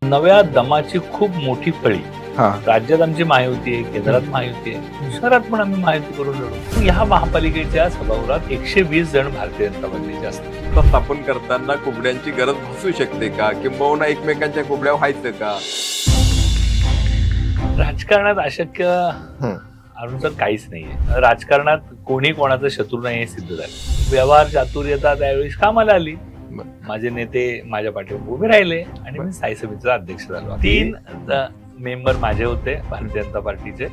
नव्या दमाची खूप मोठी फळी. हा राज्यात आमची महायुती आहे, केंद्रात महायुती आहे, शहरात पण आम्ही महायुती करून लढू. ह्या महापालिकेच्या सभागृहात 120 जण भारतीय जनता पार्टीचे असतात. सत्ता स्थापन करताना कुबड्यांची गरज भासू शकते का, किंबहुना एकमेकांच्या कुबड्या व्हायचं का? राजकारणात अशक्य अजून तर काहीच नाहीये. राजकारणात कोणी कोणाचं शत्रू नाही हे सिद्ध झालं. व्यवहार चातुर्यता त्यावेळी कामाला आली. माझे नेते माझ्या पाठीवर उभे राहिले आणि मी स्थायी समितीचा अध्यक्ष झालो. 3 मेंबर माझे होते भारतीय जनता पार्टीचे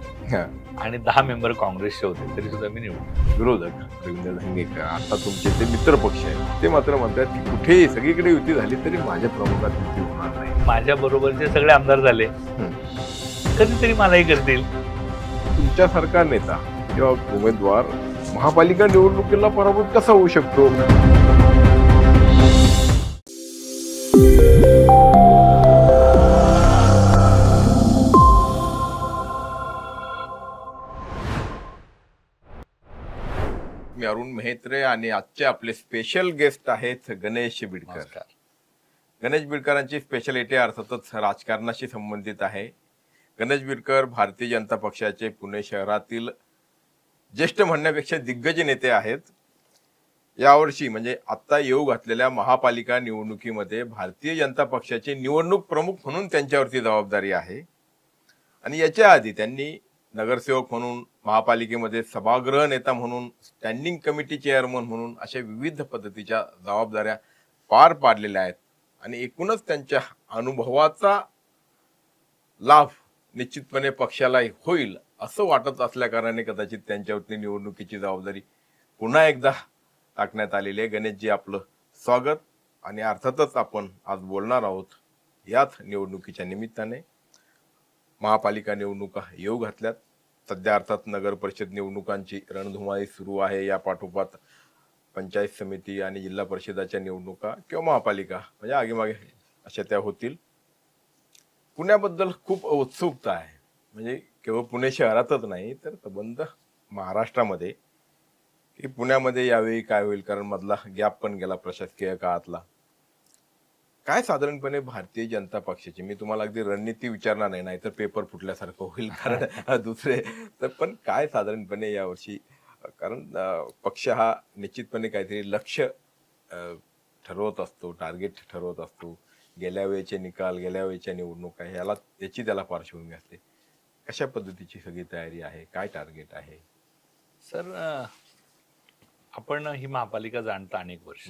आणि 10 मेंबर काँग्रेसचे होते, तरी सुद्धा मी निवडलो. विरोधक रवींद्र धंगेकर आता तुमचे ते मित्र पक्ष आहेत, ते मात्र म्हणतात की कुठेही सगळीकडे युती झाली तरी माझ्या प्रमुखात युती होणार नाही. माझ्या बरोबरचे सगळे आमदार झाले, कधीतरी मलाही करतील. तुमच्यासारखा नेता किंवा उमेदवार महापालिका निवडणुकीला पराभूत कसा होऊ शकतो? मी अरुण मेहत्रे आणि आजचे आपले स्पेशल गेस्ट आहेत गणेश बिडकर. नमस्कार. गणेश बिडकरांची स्पेशालिटी अर्थातच राजकारणाशी संबंधित आहे. गणेश बिडकर भारतीय जनता पक्षाचे पुणे शहरातील ज्येष्ठ म्हणण्यापेक्षा दिग्गज नेते आहेत. यावर्षी म्हणजे आता येऊ घातलेल्या महापालिका निवडणुकीमध्ये भारतीय जनता पक्षाचे निवडणूक प्रमुख म्हणून त्यांच्यावरती जबाबदारी आहे. आणि याच्या आधी त्यांनी नगरसेवक म्हणून, महापालिकेमध्ये सभागृह नेता म्हणून, स्टँडिंग कमिटी चेअरमन म्हणून अशा विविध पद्धतीच्या जबाबदाऱ्या पार पाडलेल्या आहेत. आणि एकूणच त्यांच्या अनुभवाचा लाभ निश्चितपणे पक्षाला होईल असं वाटत असल्या कारणाने कदाचित त्यांच्यावरती निवडणुकीची जबाबदारी पुन्हा एकदा टाकण्यात आलेली आहे. गणेशजी, आपलं स्वागत. आणि अर्थातच आपण आज बोलणार आहोत याच निवडणुकीच्या निमित्ताने. महापालिका निवडणुका येऊ घातल्यात. सध्या अर्थात नगर परिषद निवडणुकांची रणधुमाळी सुरू आहे. या पाठोपाठ पंचायत समिती आणि जिल्हा परिषदाच्या निवडणुका किंवा महापालिका म्हणजे आगीमागे अशा त्या होतील. पुण्याबद्दल खूप उत्सुकता आहे, म्हणजे केवळ पुणे शहरातच नाही तर संबंध महाराष्ट्रामध्ये की पुण्यामध्ये यावेळी काय होईल, कारण मधला गॅप पण गेला प्रशासकीय काळातला. काय साधारणपणे भारतीय जनता पक्षाची, मी तुम्हाला अगदी रणनीती विचारणार नाही, नाहीतर पेपर फुटल्यासारखं होईल कारण दुसरे तर, पण काय साधारणपणे यावर्षी, कारण पक्ष हा निश्चितपणे काहीतरी लक्ष ठरवत असतो, टार्गेट ठरवत असतो. गेल्या वेळेचे निकाल, गेल्या वेळेच्या निवडणुका याची त्याला पार्श्वभूमी असते. कशा पद्धतीची सगळी तयारी आहे, काय टार्गेट आहे? सर, आपण ही महापालिका जाणता अनेक वर्ष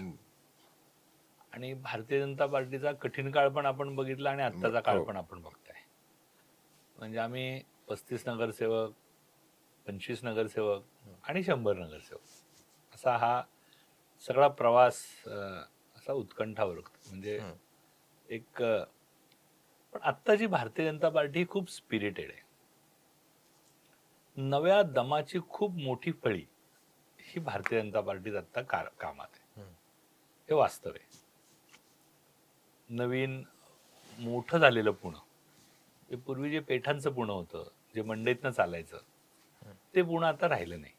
आणि भारतीय जनता पार्टीचा कठीण काळ पण आपण बघितला आणि आत्ताचा काळ पण आपण बघताय. म्हणजे आम्ही 35 नगरसेवक, 25 नगरसेवक आणि 100 नगरसेवक असा हा सगळा प्रवास असा उत्कंठावर म्हणजे एक. पण आत्ताची भारतीय जनता पार्टी खूप स्पिरिटेड आहे. नव्या दमाची खूप मोठी फळी ही भारतीय जनता पार्टीत आता कामात आहे, हे वास्तव आहे. नवीन मोठं झालेलं पुणं, हे पूर्वी जे पेठांचं पुणं होतं, जे मंडईतनं चालायचं, ते पुणं आता राहिलं नाही.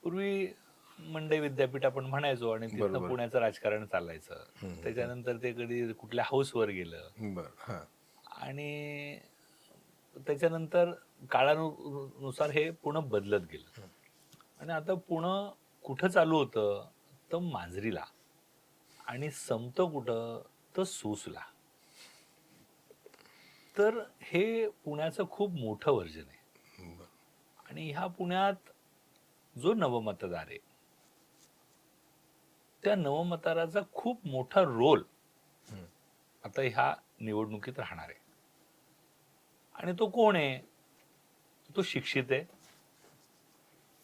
पूर्वी मंडई विद्यापीठ आपण म्हणायचो आणि तिथनं पुण्याचं राजकारण चालायचं. त्याच्यानंतर ते कधी कुठल्या हाऊसवर गेलं आणि त्याच्यानंतर काळानुसार हे पुणं बदलत गेलं. आणि आता पुणं कुठं चालू होतं तर मांजरीला आणि संपतं कुठं तर सूसला. तर हे पुण्याचं खूप मोठं वर्जन आहे. आणि ह्या पुण्यात जो नवमतदार आहे त्या नवमतदाराचा खूप मोठा रोल आता ह्या निवडणुकीत राहणार आहे. आणि तो कोण आहे? तो शिक्षित आहे,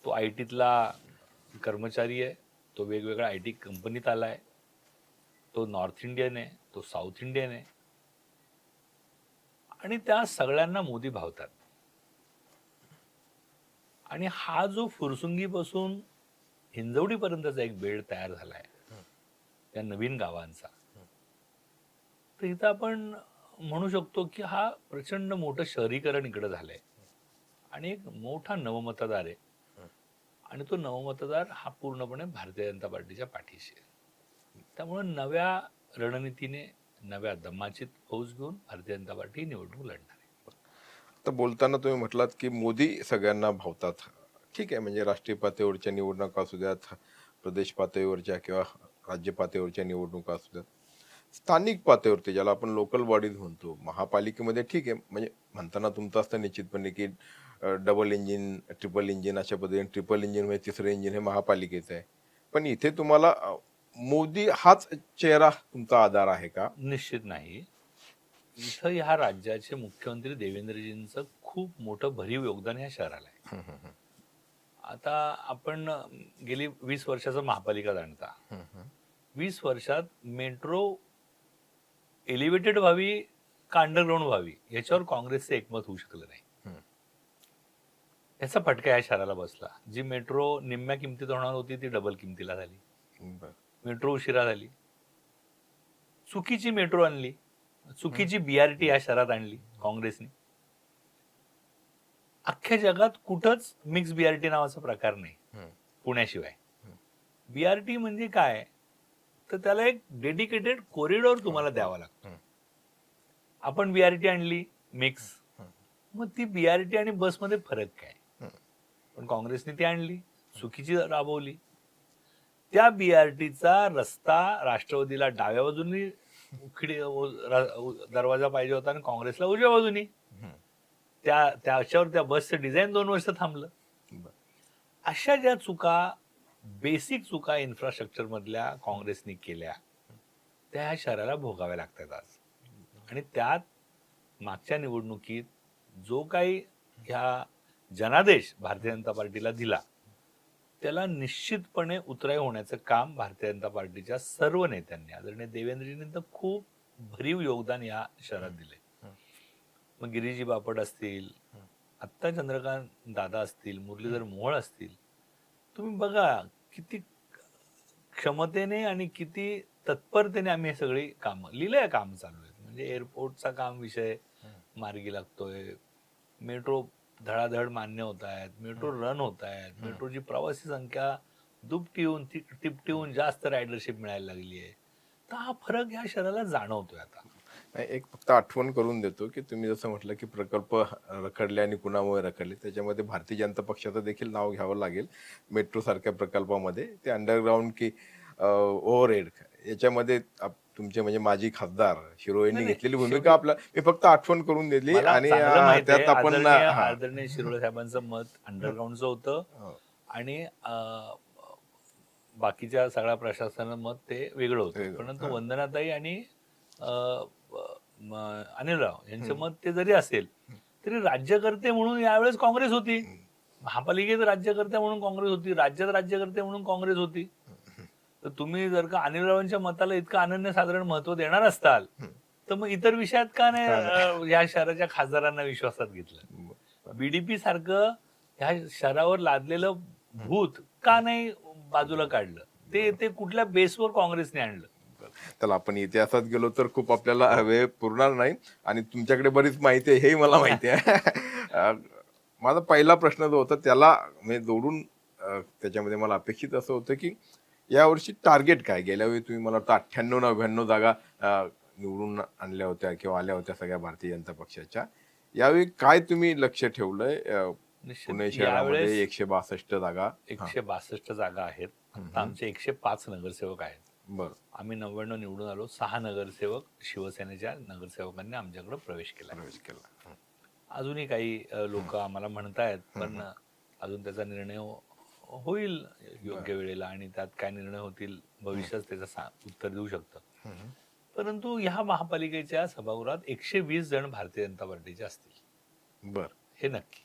तो आयटीतला कर्मचारी आहे, तो वेगवेगळ्या आयटी कंपनीत आलाय, तो नॉर्थ इंडियन आहे, तो साऊथ इंडियन आहे. आणि त्या सगळ्यांना मोदी भावतात. आणि हा जो फुरसुंगीपासून हिंजवडीपर्यंतचा एक बेड तयार झालाय त्या नवीन गावांचा, तर इथं आपण म्हणू शकतो की हा प्रचंड मोठं शहरीकरण इकडे झालंय आणि एक मोठा नवमतदार आहे. आणि तो नवमतदार हा पूर्णपणे भारतीय जनता पार्टीच्या पाठीशी आहे. त्यामुळे नव्या रणनीतीने नव्या दमाची फौज घेऊन भारतीय जनता पार्टी ही निवडणूक लढणार आहे. तर बोलताना तुम्ही म्हटलात की मोदी सगळ्यांना भावतात. ठीक आहे, म्हणजे राष्ट्रीय पातळीवरच्या निवडणुका असू द्यात, प्रदेश पातळीवरच्या किंवा राज्य पातळीवरच्या निवडणुका असू द्यात, स्थानिक पातळीवरती ज्याला आपण लोकल बॉडीज म्हणतो, महापालिकेमध्ये ठीक आहे, म्हणजे म्हणताना तुमचं असतं निश्चितपणे की डबल इंजिन, ट्रिपल इंजिन अशा पद्धतीने, ट्रिपल इंजिन म्हणजे तिसरं इंजिन हे महापालिकेचं आहे. पण इथे तुम्हाला मोदी हाच चेहरा तुमचा आधार आहे का? निश्चित नाही. इथं ह्या राज्याचे मुख्यमंत्री देवेंद्रजींचं खूप मोठं भरीव योगदान ह्या शहराला आहे. आता आपण गेली 20 वर्षाचं महापालिका जाणता. 20 वर्षात मेट्रो एलिव्हेटेड व्हावी का अंडरग्राऊंड व्हावी याच्यावर काँग्रेसचं एकमत होऊ शकलं नाही. याचा फटका या शहराला बसला. जी मेट्रो निम्म्या किमतीत होणार होती ती डबल किमतीला झाली. मेट्रो उशिरा झाली. चुकीची मेट्रो आणली, चुकीची BRT या शहरात आणली काँग्रेसने. अख्ख्या जगात कुठंच मिक्स BRT नावाचा प्रकार नाही पुण्याशिवाय. BRT म्हणजे काय, तर त्याला एक डेडिकेटेड कॉरिडॉर तुम्हाला द्यावा लागतो. आपण BRT आणली मिक्स, मग ती BRT आणि बसमध्ये फरक काय? पण काँग्रेसने ती आणली, चुकीची राबवली. त्या BRTचा रस्ता राष्ट्रवादीला डाव्या बाजूनी दरवाजा पाहिजे होता आणि काँग्रेसला उजव्या बाजूनी. त्याच्यावर त्या बसचं डिझाईन 2 वर्ष थांबलं. अशा ज्या चुका, बेसिक चुका इन्फ्रास्ट्रक्चर मधल्या काँग्रेसने केल्या, त्या ह्या शहराला भोगाव्या लागतात आज. आणि त्यात मागच्या निवडणुकीत जो काही ह्या जनादेश भारतीय जनता पार्टीला दिला, त्याला निश्चितपणे उतराई होण्याचं काम भारतीय जनता पार्टीच्या सर्व नेत्यांनी, आदरणीय देवेंद्रजींनी तर खूप भरीव योगदान या शहरात दिले. मग गिरीजी बापट असतील, आत्ता चंद्रकांत दादा असतील, मुरलीधर मोहोळ असतील, तुम्ही बघा किती क्षमतेने आणि किती तत्परतेने आम्ही हे सगळी कामं लिहिलंय, काम चालू आहेत. म्हणजे एअरपोर्टचा काम विषय मार्गी लागतोय, मेट्रो धडाधड मान्य होत आहेत, मेट्रो रन होत आहेत, मेट्रोची प्रवासी संख्या दुपटीहून तिपटीहून जास्त रायडरशिप मिळायला लागली आहे. तर हा फरक या शहराला जाणवतोय आता. एक फक्त आठवण करून देतो की तुम्ही जसं म्हटलं की प्रकल्प रखडले आणि कुणामुळे रखडले, त्याच्यामध्ये भारतीय जनता पक्षाचं देखील नाव घ्यावं लागेल. मेट्रो सारख्या प्रकल्पामध्ये ते अंडरग्राऊंड की ओव्हरहेड याच्यामध्ये तुमचे म्हणजे माजी खासदार शिरोळे यांनी घेतलेली भूमिका आपल्या, मी फक्त आठवण करून दिली. आणि त्यात आपण आदरणीय शिरोळे साहेबांचं मत अंडरग्राऊंडचं होतं आणि बाकीच्या सगळ्या प्रशासनाचं मत ते वेगळं होतं. परंतु वंदनाताई आणि अनिलराव यांचं मत ते जरी असेल तरी राज्यकर्ते म्हणून यावेळेस काँग्रेस होती, महापालिकेत राज्यकर्ते म्हणून काँग्रेस होती, राज्यात राज्यकर्ते म्हणून काँग्रेस होती. तर तुम्ही जर का अनिलरावांच्या मताला इतकं अनन्यसाधारण महत्व देणार असताल तर मग इतर विषयात का नाही या शहराच्या खासदारांना विश्वासात घेतलं? BDP सारखं ह्या शहरावर लादलेलं भूत का नाही बाजूला काढलं? ते कुठल्या बेसवर काँग्रेसने आणलं? त्याला आपण इतिहासात गेलो तर खूप आपल्याला वेळ पुरणार नाही आणि तुमच्याकडे बरीच माहिती आहे हेही मला माहिती आहे. माझा पहिला प्रश्न जो होता त्याला मी जोडून त्याच्यामध्ये मला अपेक्षित असं होतं की यावर्षी टार्गेट काय? गेल्या वेळी तुम्ही मला वाटतं 98-99 जागा निवडून आणल्या होत्या किंवा आल्या होत्या सगळ्या भारतीय जनता पक्षाच्या. यावेळी काय तुम्ही लक्ष ठेवलंय? पुणे शहरामध्ये 162 जागा, 162 जागा आहेत. आता आमचे 105 नगरसेवक आहेत. बरं, आम्ही 99 निवडून आलो. 6 नगरसेवक शिवसेनेच्या नगरसेवकांनी आमच्याकडे प्रवेश केला. अजूनही काही लोक आम्हाला म्हणतायत, पण अजून त्याचा निर्णय होईल योग्य वेळेला आणि त्यात काय निर्णय होतील भविष्यात त्याचं उत्तर देऊ शकतं. परंतु ह्या महापालिकेच्या सभागृहात 120 जण भारतीय जनता पार्टीचे असतील. बर, हे नक्की.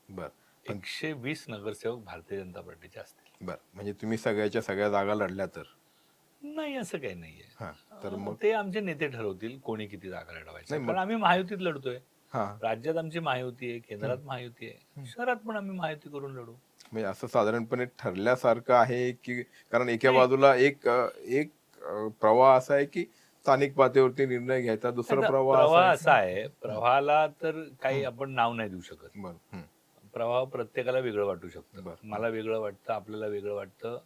बर, 120 नगरसेवक भारतीय जनता पार्टीचे असतील. बर, म्हणजे तुम्ही सगळ्याच्या सगळ्या जागा लढल्या तर नाही, असं काही नाहीये. तर मग ते आमचे नेते ठरवतील कोणी किती जागा लढवायच्या. कारण आम्ही महायुतीत लढतोय. राज्यात आमची महायुती आहे, केंद्रात महायुती आहे, शहरात पण आम्ही महायुती करून लढू. म्हणजे असं साधारणपणे ठरल्यासारखं आहे की, कारण एका बाजूला एक प्रवाह असा आहे की स्थानिक पातळीवरती निर्णय घ्यायचा, दुसरा प्रवाह असा आहे, प्रवाहाला तर काही आपण नाव नाही देऊ शकत. प्रवाह प्रत्येकाला वेगळं वाटू शकतं. मला वेगळं वाटतं, आपल्याला वेगळं वाटतं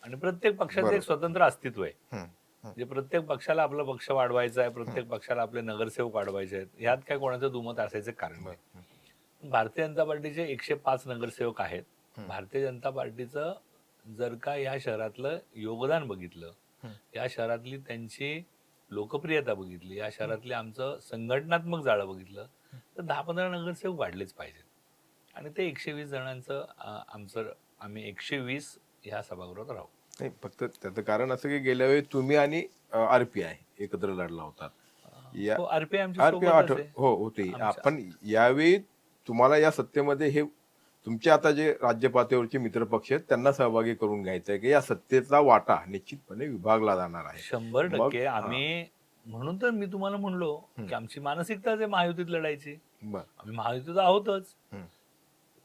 आणि प्रत्येक पक्षाचं एक स्वतंत्र अस्तित्व आहे. म्हणजे प्रत्येक पक्षाला आपला पक्ष वाढवायचा आहे, प्रत्येक पक्षाला आपले नगरसेवक वाढवायचे आहेत, ह्यात काय कोणाचं दुमत असायचं कारण नाही. भारतीय जनता पार्टीचे 105 नगरसेवक आहेत. भारतीय जनता पार्टीचं जर का या शहरातलं योगदान बघितलं, या शहरातली त्यांची लोकप्रियता बघितली, या शहरातली आमचं संघटनात्मक जाळं बघितलं, तर 10-15 नगरसेवक वाढलेच पाहिजेत. आणि ते 120 जणांचं आम्ही 120 ह्या सभागृहात राहू. नाही, फक्त त्याचं कारण असं की गेल्या वेळी तुम्ही आणि RPI एकत्र लढला होता. आरपीआय आमच्या RPI सोबतच आहे. हो होते. पण यावेळी तुम्हाला या सत्तेमध्ये हे तुमचे आता जे राज्य पातळीवरचे मित्रपक्ष आहेत त्यांना सहभागी करून घ्यायचं आहे की या सत्तेचा वाटा निश्चितपणे विभागला जाणार आहे. 100% आम्ही, म्हणून तर मी तुम्हाला म्हणलो की आमची मानसिकताच आहे महायुतीत लढायची. आम्ही महायुतीत आहोतच.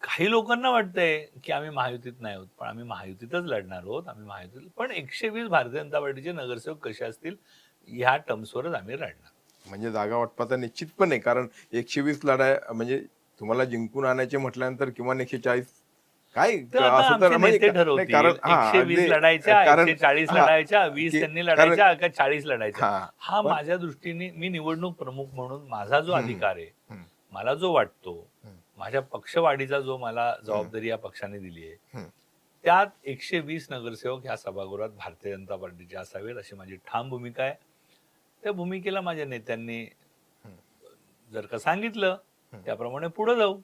काही लोकांना वाटतंय की आम्ही महायुतीत नाही आहोत, पण आम्ही महायुतीतच लढणार आहोत. आम्ही महायुतीत, पण 120 भारतीय जनता पार्टीचे नगरसेवक कसे असतील ह्या टर्म्सवरच आम्ही लढणार. म्हणजे जागा वाटपाचा निश्चितपणे, कारण 120 लढाई म्हणजे तुम्हाला जिंकून आणायचे म्हटल्यानंतर किमान 140 काय असं तर म्हणजे 120 लढायच्या, 140 लढायच्या, 20 त्यांनी लढायच्या का 40 लढायच्या, हा माझ्या दृष्टीने, मी निवडणूक प्रमुख म्हणून माझा जो अधिकार आहे, मला जो वाटतो, माझ्या पक्षवाढीचा जो मला जबाबदारी या पक्षाने दिली आहे, त्यात 120 नगरसेवक ह्या सभागृहात भारतीय जनता पार्टीचे असावेत अशी माझी ठाम भूमिका आहे. त्या भूमिकेला माझ्या नेत्यांनी जर का सांगितलं त्याप्रमाणे पुढे जाऊ,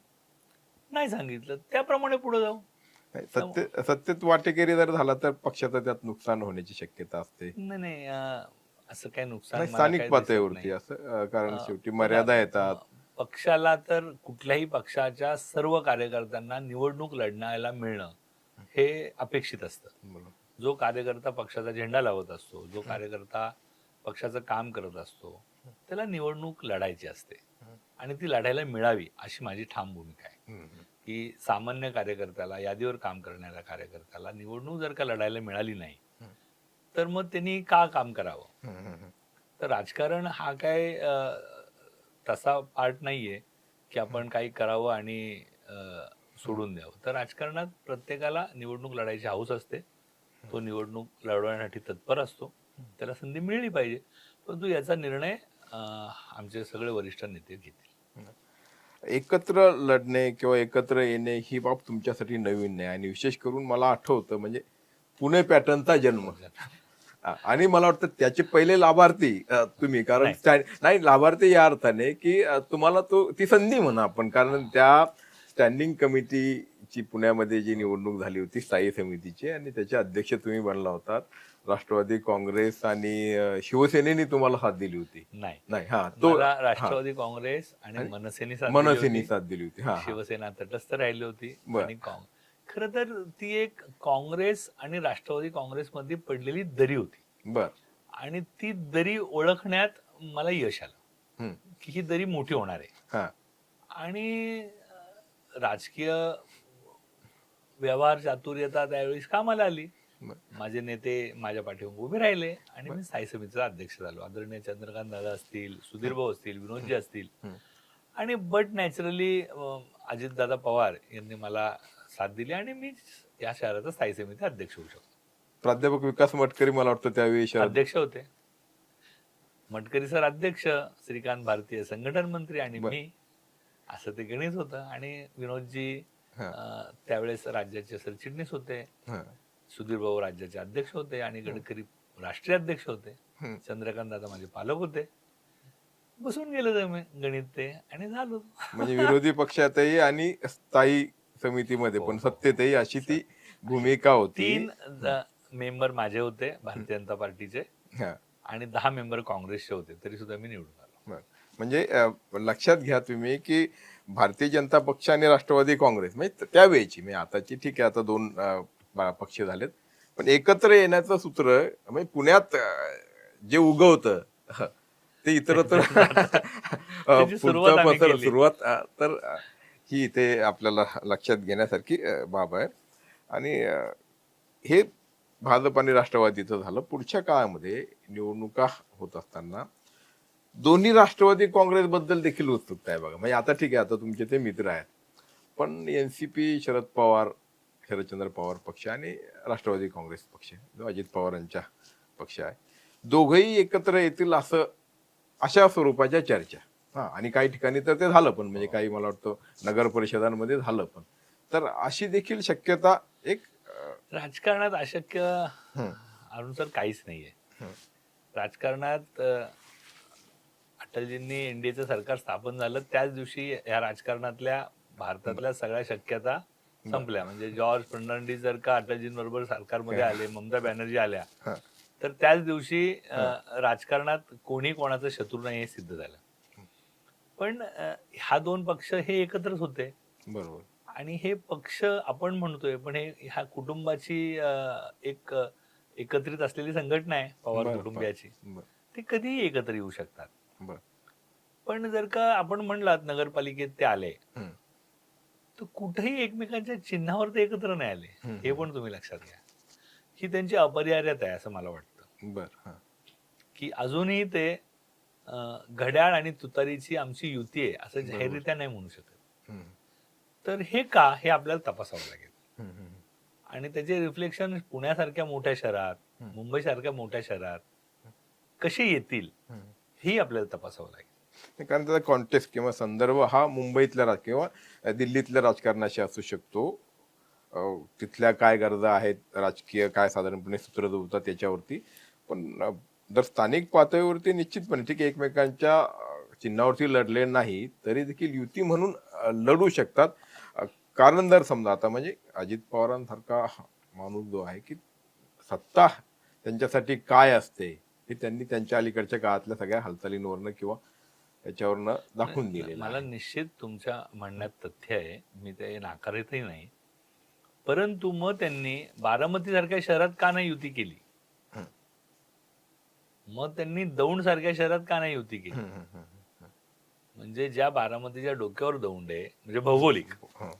नाही सांगितलं त्याप्रमाणे पुढे जाऊ. सत्तेत वाटेकरी जर झाला तर पक्षाचं त्यात नुकसान होण्याची शक्यता असते. नाही, असं काही नुकसान स्थानिक पातळीवरती असं, कारण शेवटी मर्यादा येतात पक्षाला. तर कुठल्याही पक्षाच्या सर्व कार्यकर्त्यांना निवडणूक लढण्याला मिळणं हे अपेक्षित असतं. जो कार्यकर्ता पक्षाचा झेंडा लावत असतो, जो कार्यकर्ता पक्षाचं काम करत असतो, त्याला निवडणूक लढायची असते आणि ती लढायला मिळावी अशी माझी ठाम भूमिका आहे. की सामान्य कार्यकर्त्याला, यादीवर काम करणाऱ्या कार्यकर्त्याला निवडणूक जर का लढायला मिळाली नाही तर मग त्यांनी का काम करावं. तर राजकारण हा काय तसा पार्ट नाहीये की आपण काही करावं आणि सोडून द्यावं. तर राजकारणात प्रत्येकाला निवडणूक लढायची हौस असते, तो निवडणूक लढवण्यासाठी तत्पर असतो, त्याला संधी मिळली पाहिजे. परंतु याचा निर्णय आमचे सगळे वरिष्ठ नेते घेतील. एकत्र लढणे किंवा एकत्र येणे ही बाब तुमच्यासाठी नवीन नाही, आणि विशेष करून मला आठवतं म्हणजे पुणे पॅटर्नचा जन्म, आणि मला वाटतं त्याचे पहिले लाभार्थी तुम्ही, कारण नाही लाभार्थी या अर्थाने की तुम्हाला ती संधी म्हणा आपण, कारण त्या स्टँडिंग कमिटीची पुण्यामध्ये जी निवडणूक झाली होती स्थायी समितीची, आणि त्याचे अध्यक्ष तुम्ही बनला होता. राष्ट्रवादी काँग्रेस आणि शिवसेनेने तुम्हाला साथ दिली होती. नाही, तो राष्ट्रवादी काँग्रेस आणि मनसेनी साथ दिली होती. शिवसेना तटस्थ राहिली होती. आणि खर तर ती एक काँग्रेस आणि राष्ट्रवादी काँग्रेसमध्ये पडलेली दरी होती. आणि ती दरी ओळखण्यात मला यश आलं की ही दरी मोठी होणार आहे. आणि राजकीय व्यवहार चातुर्यता त्यावेळी कामाला आली. माझे नेते माझ्या पाठीवर उभे राहिले आणि मी स्थायी समितीचा अध्यक्ष झालो. आदरणीय चंद्रकांत दादा असतील, सुधीर भाऊ असतील, विनोदजी असतील, आणि बट नॅचरली अजितदादा पवार यांनी मला साथ दिली आणि मी या शहराचा स्थायी समिती अध्यक्ष होऊ शकतो. प्राध्यापक विकास मटकरी मला वाटतं त्यावेळी अध्यक्ष होते. मटकरी सर अध्यक्ष, श्रीकांत भारतीय संघटन मंत्री आणि मी, असं ते गणित होतं. आणि विनोदजी त्यावेळेस राज्याचे सरचिटणीस होते, सुधीर भाऊ राज्याचे अध्यक्ष होते आणि गडकरी राष्ट्रीय अध्यक्ष होते. चंद्रकांत दादा माझे पालक होते. बसून गेलं गणित ते आणि झालो. म्हणजे विरोधी पक्षातही आणि स्थायी समितीमध्ये पण सत्तेतही अशी ती भूमिका होती. 3 मेंबर माझे होते भारतीय जनता पार्टीचे आणि 10 मेंबर काँग्रेसचे होते, तरी सुद्धा मी निवडून आलो. म्हणजे लक्षात घ्या तुम्ही की भारतीय जनता पक्ष आणि राष्ट्रवादी काँग्रेस म्हणजे त्यावेळेची, म्हणजे आताची ठीक आहे, आता 2 पक्ष झालेत, पण एकत्र येण्याचं सूत्र म्हणजे पुण्यात जे उगवतं ते इतरत्र सुरुवात तर ही इथे आपल्याला लक्षात घेण्यासारखी बाब आहे. आणि हे भाजप आणि राष्ट्रवादीचं झालं. पुढच्या काळामध्ये निवडणुका होत असताना दोन्ही राष्ट्रवादी काँग्रेस बद्दल देखील उत्सुकता आहे बघा. म्हणजे आता ठीक आहे, आता तुमचे ते मित्र आहेत, पण एनसीपी शरदचंद्र पवार पक्ष आणि राष्ट्रवादी काँग्रेस पक्ष जो अजित पवारांचा पक्ष आहे, दोघंही एकत्र येतील असं अशा स्वरूपाच्या चर्चा. हा, आणि काही ठिकाणी तर ते झालं पण, म्हणजे काही मला वाटतं नगर परिषदांमध्ये झालं पण. तर अशी देखील शक्यता एक राजकारणात अशक्य हं, अरुण सर काहीच नाहीये. हं. राजकारणात अटलजींनी एनडीएचं सरकार स्थापन झालं त्याच दिवशी या राजकारणातल्या भारतातल्या सगळ्या शक्यता संपल्या. म्हणजे जॉर्ज फर्नांडिस जर का अटलजींबरोबर सरकारमध्ये आले, ममता बॅनर्जी आल्या, हं. तर त्याच दिवशी राजकारणात कोणी कोणाचं शत्रू नाही हे सिद्ध झालं. पण हा दोन पक्ष हे एकत्रच होते बरोबर. आणि हे पक्ष आपण म्हणतोय पण हे ह्या कुटुंबाची एक एकत्रित असलेली संघटना आहे पवार बरं, कुटुंबियाची. बरं, ते कधीही एकत्र येऊ शकतात. बरं. पण जर का आपण म्हणलात नगरपालिकेत ते आले हं, तर कुठेही एकमेकांच्या चिन्हावर ते एकत्र नाही आले. हं, हे पण तुम्ही लक्षात घ्या. ही त्यांची अपरिहार्यता आहे असं मला वाटतं, बरं. हां. की अजूनही ते घड्याळ आणि तुतारीची आमची युती आहे असं जाहीररित्या नाही म्हणू शकत. हं, तर हे का हे आपल्याला तपासावं लागेल. हं, हं. आणि त्याचे रिफ्लेक्शन पुण्यासारख्या मोठ्या शहरात, मुंबईसारख्या मोठ्या शहरात कसे येतील ही आपल्याला तपासावं लागेल. कारण त्याचा कॉन्टेक्स्ट किंवा संदर्भ हा मुंबईतल्या किंवा दिल्लीतल्या राजकारणाशी असू शकतो. तिथल्या काय गरजा आहेत, राजकीय काय साधारणपणे सूत्र होतात त्याच्यावरती. पण जर स्थानिक पातळीवरती निश्चितपणे ठीक आहे, एकमेकांच्या चिन्हावरती लढले नाही तरी देखील युती म्हणून लढू शकतात. कारण जर समजा आता म्हणजे अजित पवारांसारखा माणूस जो आहे की सत्ता त्यांच्यासाठी काय असते हे त्यांनी त्यांच्या अलीकडच्या काळातल्या सगळ्या हालचालींवरनं किंवा त्याच्यावरनं दाखवून दिलेलं मला आहे. निश्चित तुमच्या म्हणण्यात तथ्य आहे, मी ते नाकारतही नाही. परंतु मग त्यांनी बारामती सारख्या शहरात का नाही युती केली? हं. मग त्यांनी दौंड सारख्या शहरात का नाही युती केली? हं, हं, हं, म्हणजे ज्या बारामतीच्या डोक्यावर दौंड आहे म्हणजे भौगोलिक, हं.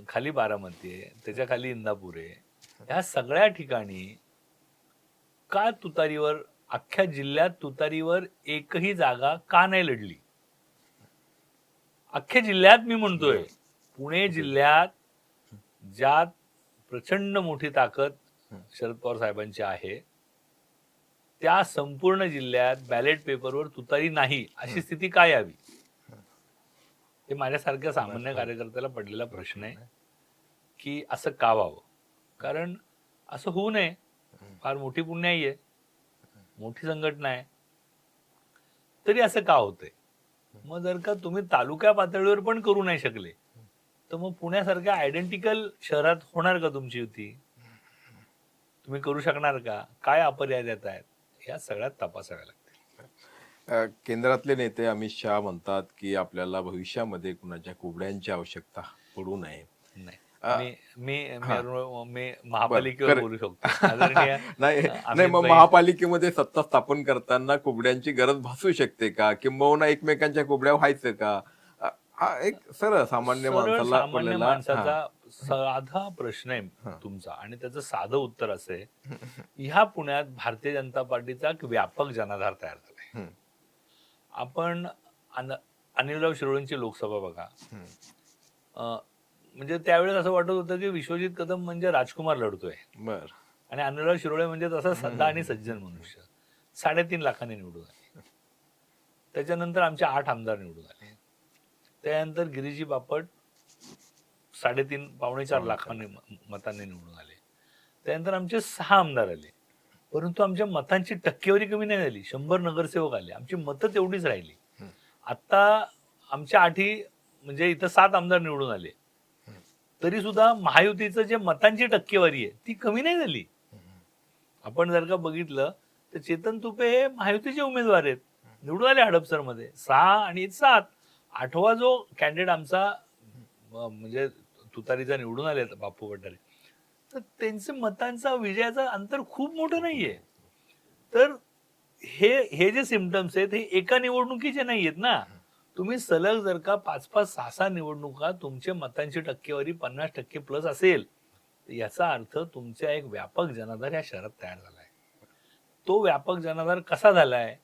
खाली बारामती आहे, त्याच्या खाली इंदापूर आहे, ह्या सगळ्या ठिकाणी का तुतारीवर, अख्ख्या जिल्ह्यात तुतारीवर एकही जागा का नाही लढली? अख्ख्या जिल्ह्यात मी म्हणतोय, पुणे जिल्ह्यात ज्यात प्रचंड मोठी ताकद शरद पवार साहेबांची आहे, त्या संपूर्ण जिल्ह्यात बॅलेट पेपरवर तुतारी नाही अशी स्थिती काय यावी? हे माझ्यासारख्या सामान्य कार्यकर्त्याला पडलेला प्रश्न आहे की असं का व्हावं. कारण असं होऊ नये. फार मोठी पुण्याई आहे, मोठी संघटना आहे, तरी असं का होतंय? मग जर का तुम्ही तालुका पातळीवर पण करू नाही शकले तर मग पुण्यासारख्या आयडेंटिकल शहरात होणार का तुमची युती? तुम्ही करू शकणार का? काय अपरिहार्यता आहेत ह्या सगळ्यात तपासाव्या लागतील. केंद्रातले नेते अमित शहा म्हणतात की आपल्याला भविष्यामध्ये कुणाच्या कुबड्यांची आवश्यकता पडू नये. नाही, अ, मी महापालिकेवर बोलू शकतो. आदरणीय नाही नाही, अमित मग भाई, महापालिकेमध्ये सत्ता स्थापन करताना कुबड्यांची गरज भासू शकते का, किंबहुना एकमेकांच्या कुबड्या व्हायचं का? हा एक सरळ सामान्य माणसाला सामान्य पडलेला माणसाचा साधा प्रश्न आहे तुमचा आणि त्याचं साधं उत्तर असं आहे, ह्या पुण्यात भारतीय जनता पार्टीचा एक व्यापक जनाधार तयार झालाय. हं, आपण अनिलराव शिरोळेंची लोकसभा बघा. म्हणजे त्यावेळेस असं वाटत होतं की विश्वजित कदम म्हणजे राजकुमार लढतोय बर आणि अनिलराव शिरोळे म्हणजे तसा सध्या आणि सज्जन मनुष्य. 3.5 लाखांनी निवडून आले. त्याच्यानंतर आमचे 8 आमदार निवडून आले. त्यानंतर गिरीजी बापट 3.5 पावणे 4 लाखांनी मतांनी निवडून आले. त्यानंतर आमचे 6 आमदार आले, परंतु आमच्या मतांची टक्केवारी कमी नाही झाली. 100 नगरसेवक आले, आमची मतं तेवढीच राहिली. आता आमच्या 8 म्हणजे इथं 7 आमदार निवडून आले, तरी सुद्धा महायुतीचं जे मतांची टक्केवारी आहे ती कमी नाही झाली. आपण जर का बघितलं तर चेतन तुपे हे महायुतीचे उमेदवार आहेत, निवडून आले हडपसरमध्ये 6 आणि 7. 8वा जो कॅन्डिडेट आमचा म्हणजे तुतारीचा निवडून आले बापू भंडारे, तर त्यांचे मतांचा विजयाचा अंतर खूप मोठं नाहीये. तर हे जे सिम्पटम्स आहेत हे एका निवडणुकीचे नाही आहेत ना. तुम्ही सलग जर का 5-5, 6-6 निवडणुका तुमचे मतांची टक्केवारी 50% प्लस असेल, याचा अर्थ तुमचा एक व्यापक जनाधार या शहरात तयार झालाय. तो व्यापक जनाधार कसा झालाय?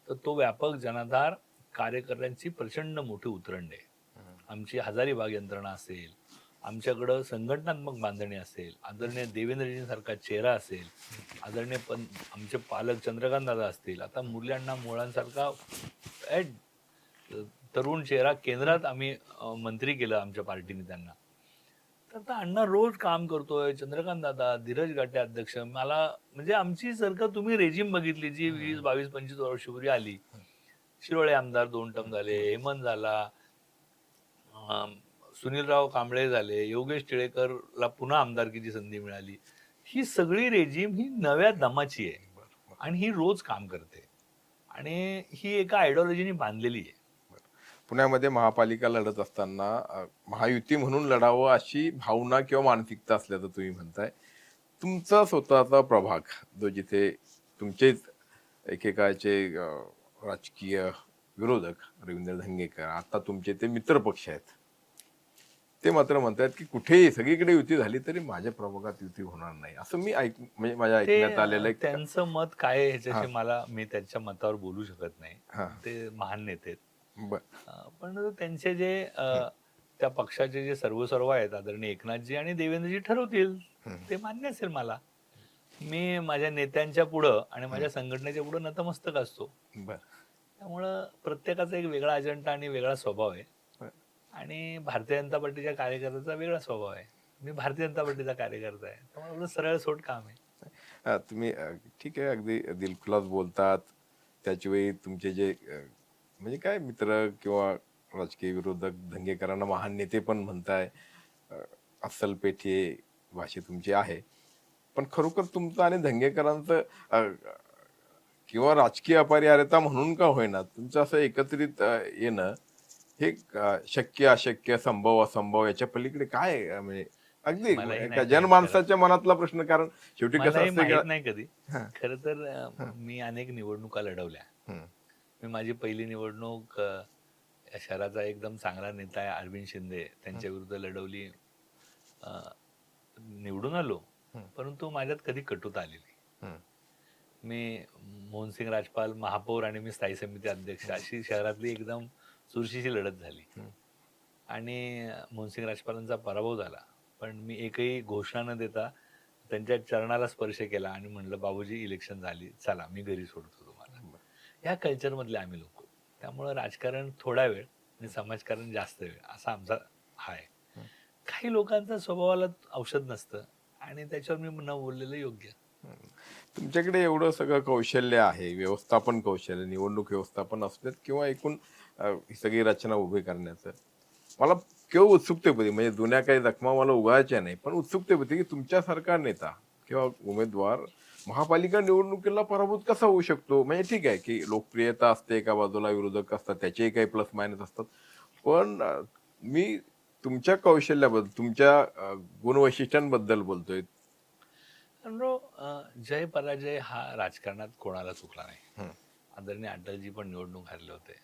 तर तो व्यापक जनाधार कार्यकर्त्यांची प्रचंड मोठी उतरंड आहे. आमची हजारीबाग यंत्रणा असेल, आमच्याकडं संघटनात्मक बांधणी असेल, आदरणीय देवेंद्रजींसारखा चेहरा असेल, आदरणीय आमचे पालक चंद्रकांत दादा असतील, आता मुरली मोळांसारखा ए, तरुण चेहरा केंद्रात आम्ही मंत्री केलं आमच्या पार्टीने त्यांना. तर आता अण्णा रोज काम करतोय, चंद्रकांत दादा, धीरज गाटे अध्यक्ष. मला म्हणजे आमची जर तुम्ही रेजिम बघितली जी 20, 22, 25 वर्षापूर्वी आली. शिरोळे आमदार 2 टर्म झाले, हेमंत झाला, सुनीलराव कांबळे झाले, योगेश टिळेकरला पुन्हा आमदारकीची संधी मिळाली. ही सगळी रेजिम ही नव्या दमाची आहे आणि ही रोज काम करते आणि ही एका आयडिओलॉजीने बांधलेली आहे. पुण्यामध्ये महापालिका लढत असताना महायुती म्हणून लढावं अशी भावना किंवा मानसिकता असल्याचं तुम्ही म्हणताय. तुमचा स्वतःचा प्रभाग जो जिथे तुमचेच एकेकाळचे राजकीय विरोधक रवींद्र धंगेकर आता तुमचे ते मित्र पक्ष आहेत, ते मात्र म्हणतात की कुठेही सगळीकडे युती झाली तरी माझ्या प्रभागात युती होणार नाही, असं मी म्हणजे माझ्या ऐकण्यात आलेलं आहे. त्यांचं मत काय आहे ह्याच्याशी मी त्यांच्या मतावर बोलू शकत नाही. ते महान नेते आहेत. पण त्यांचे जे त्या पक्षाचे जे सर्व आहेत आदरणीय एकनाथजी आणि देवेंद्रजी ठरवतील ते मान्य असेल मला. मी माझ्या नेत्यांच्या पुढं आणि माझ्या संघटनेच्या पुढं नतमस्तक असतो. त्यामुळं प्रत्येकाचा एक वेगळा अजेंडा आणि वेगळा स्वभाव आहे आणि भारतीय जनता पार्टीच्या कार्यकर्त्याचा वेगळा स्वभाव आहे. मी भारतीय जनता पार्टीचा कार्यकर्ता आहे, त्यामुळे सरळ सोट काम आहे. तुम्ही ठीक आहे, अगदी दिलखुलास बोलतात. त्याच वेळी तुमचे जे म्हणजे काय मित्र किंवा राजकीय विरोधक धंगेकरांना महान नेते पण म्हणताय, अस्सल पेठे भाषे तुमची आहे. पण खरोखर तुमचं आणि धंगेकरांचं किंवा राजकीय अपरिहार्यता म्हणून का होईना तुमचं असं एकत्रित येणं हे शक्य अशक्य संभव असंभव याच्या पलीकडे काय म्हणजे अगदी जनमानसाच्या मनातला प्रश्न. कारण शेवटी कसं असतं नाही कधी खर तर मी अनेक निवडणुका लढवल्या. मी माझी पहिली निवडणूक शहराचा एकदम चांगला नेता आहे अरविंद शिंदे त्यांच्या विरुद्ध लढवली, निवडून आलो. परंतु माझ्यात कधी कटुता आली नाही. मी मोहनसिंग राजपाल महापौर आणि मी स्थायी समिती अध्यक्ष अशी शहरातली एकदम चुरशीची लढत झाली आणि मोहनसिंग राजपालांचा पराभव झाला. पण मी एकही घोषणा न देता त्यांच्या चरणाला स्पर्श केला आणि म्हणलं बाबूजी इलेक्शन झाली, चला मी घरी सोडतो तुम्हाला. या कल्चर मधले आम्ही लोक. त्यामुळं राजकारण थोडा वेळ आणि समाजकारण जास्त वेळ असा आमचा हा आहे. काही लोकांचा स्वभावाला औषध नसतं आणि त्याच्यावर मी न बोललेलं योग्य. तुमच्याकडे एवढं सगळं कौशल्य आहे, व्यवस्थापन कौशल्य, निवडणूक व्यवस्थापन असतात किंवा एकूण ही सगळी रचना उभी करण्याचं, मला केवळ उत्सुकतेपती म्हणजे जुन्या काही जखमा मला उगायच्या नाही, पण उत्सुकतेपती की तुमच्यासारखा नेता किंवा उमेदवार महापालिका निवडणुकीला पराभूत कसा होऊ शकतो. म्हणजे ठीक आहे की लोकप्रियता असते, एका बाजूला विरोधक असतात, त्याचेही काही प्लस मायनस असतात, पण मी तुमच्या कौशल्याबद्दल तुमच्या गुणवैशिष्ट्यांबद्दल बोलतोय. जय पराजय हा राजकारणात कोणाला चुकला नाही. आदरणीय अटलजी पण निवडणूक हरले होते,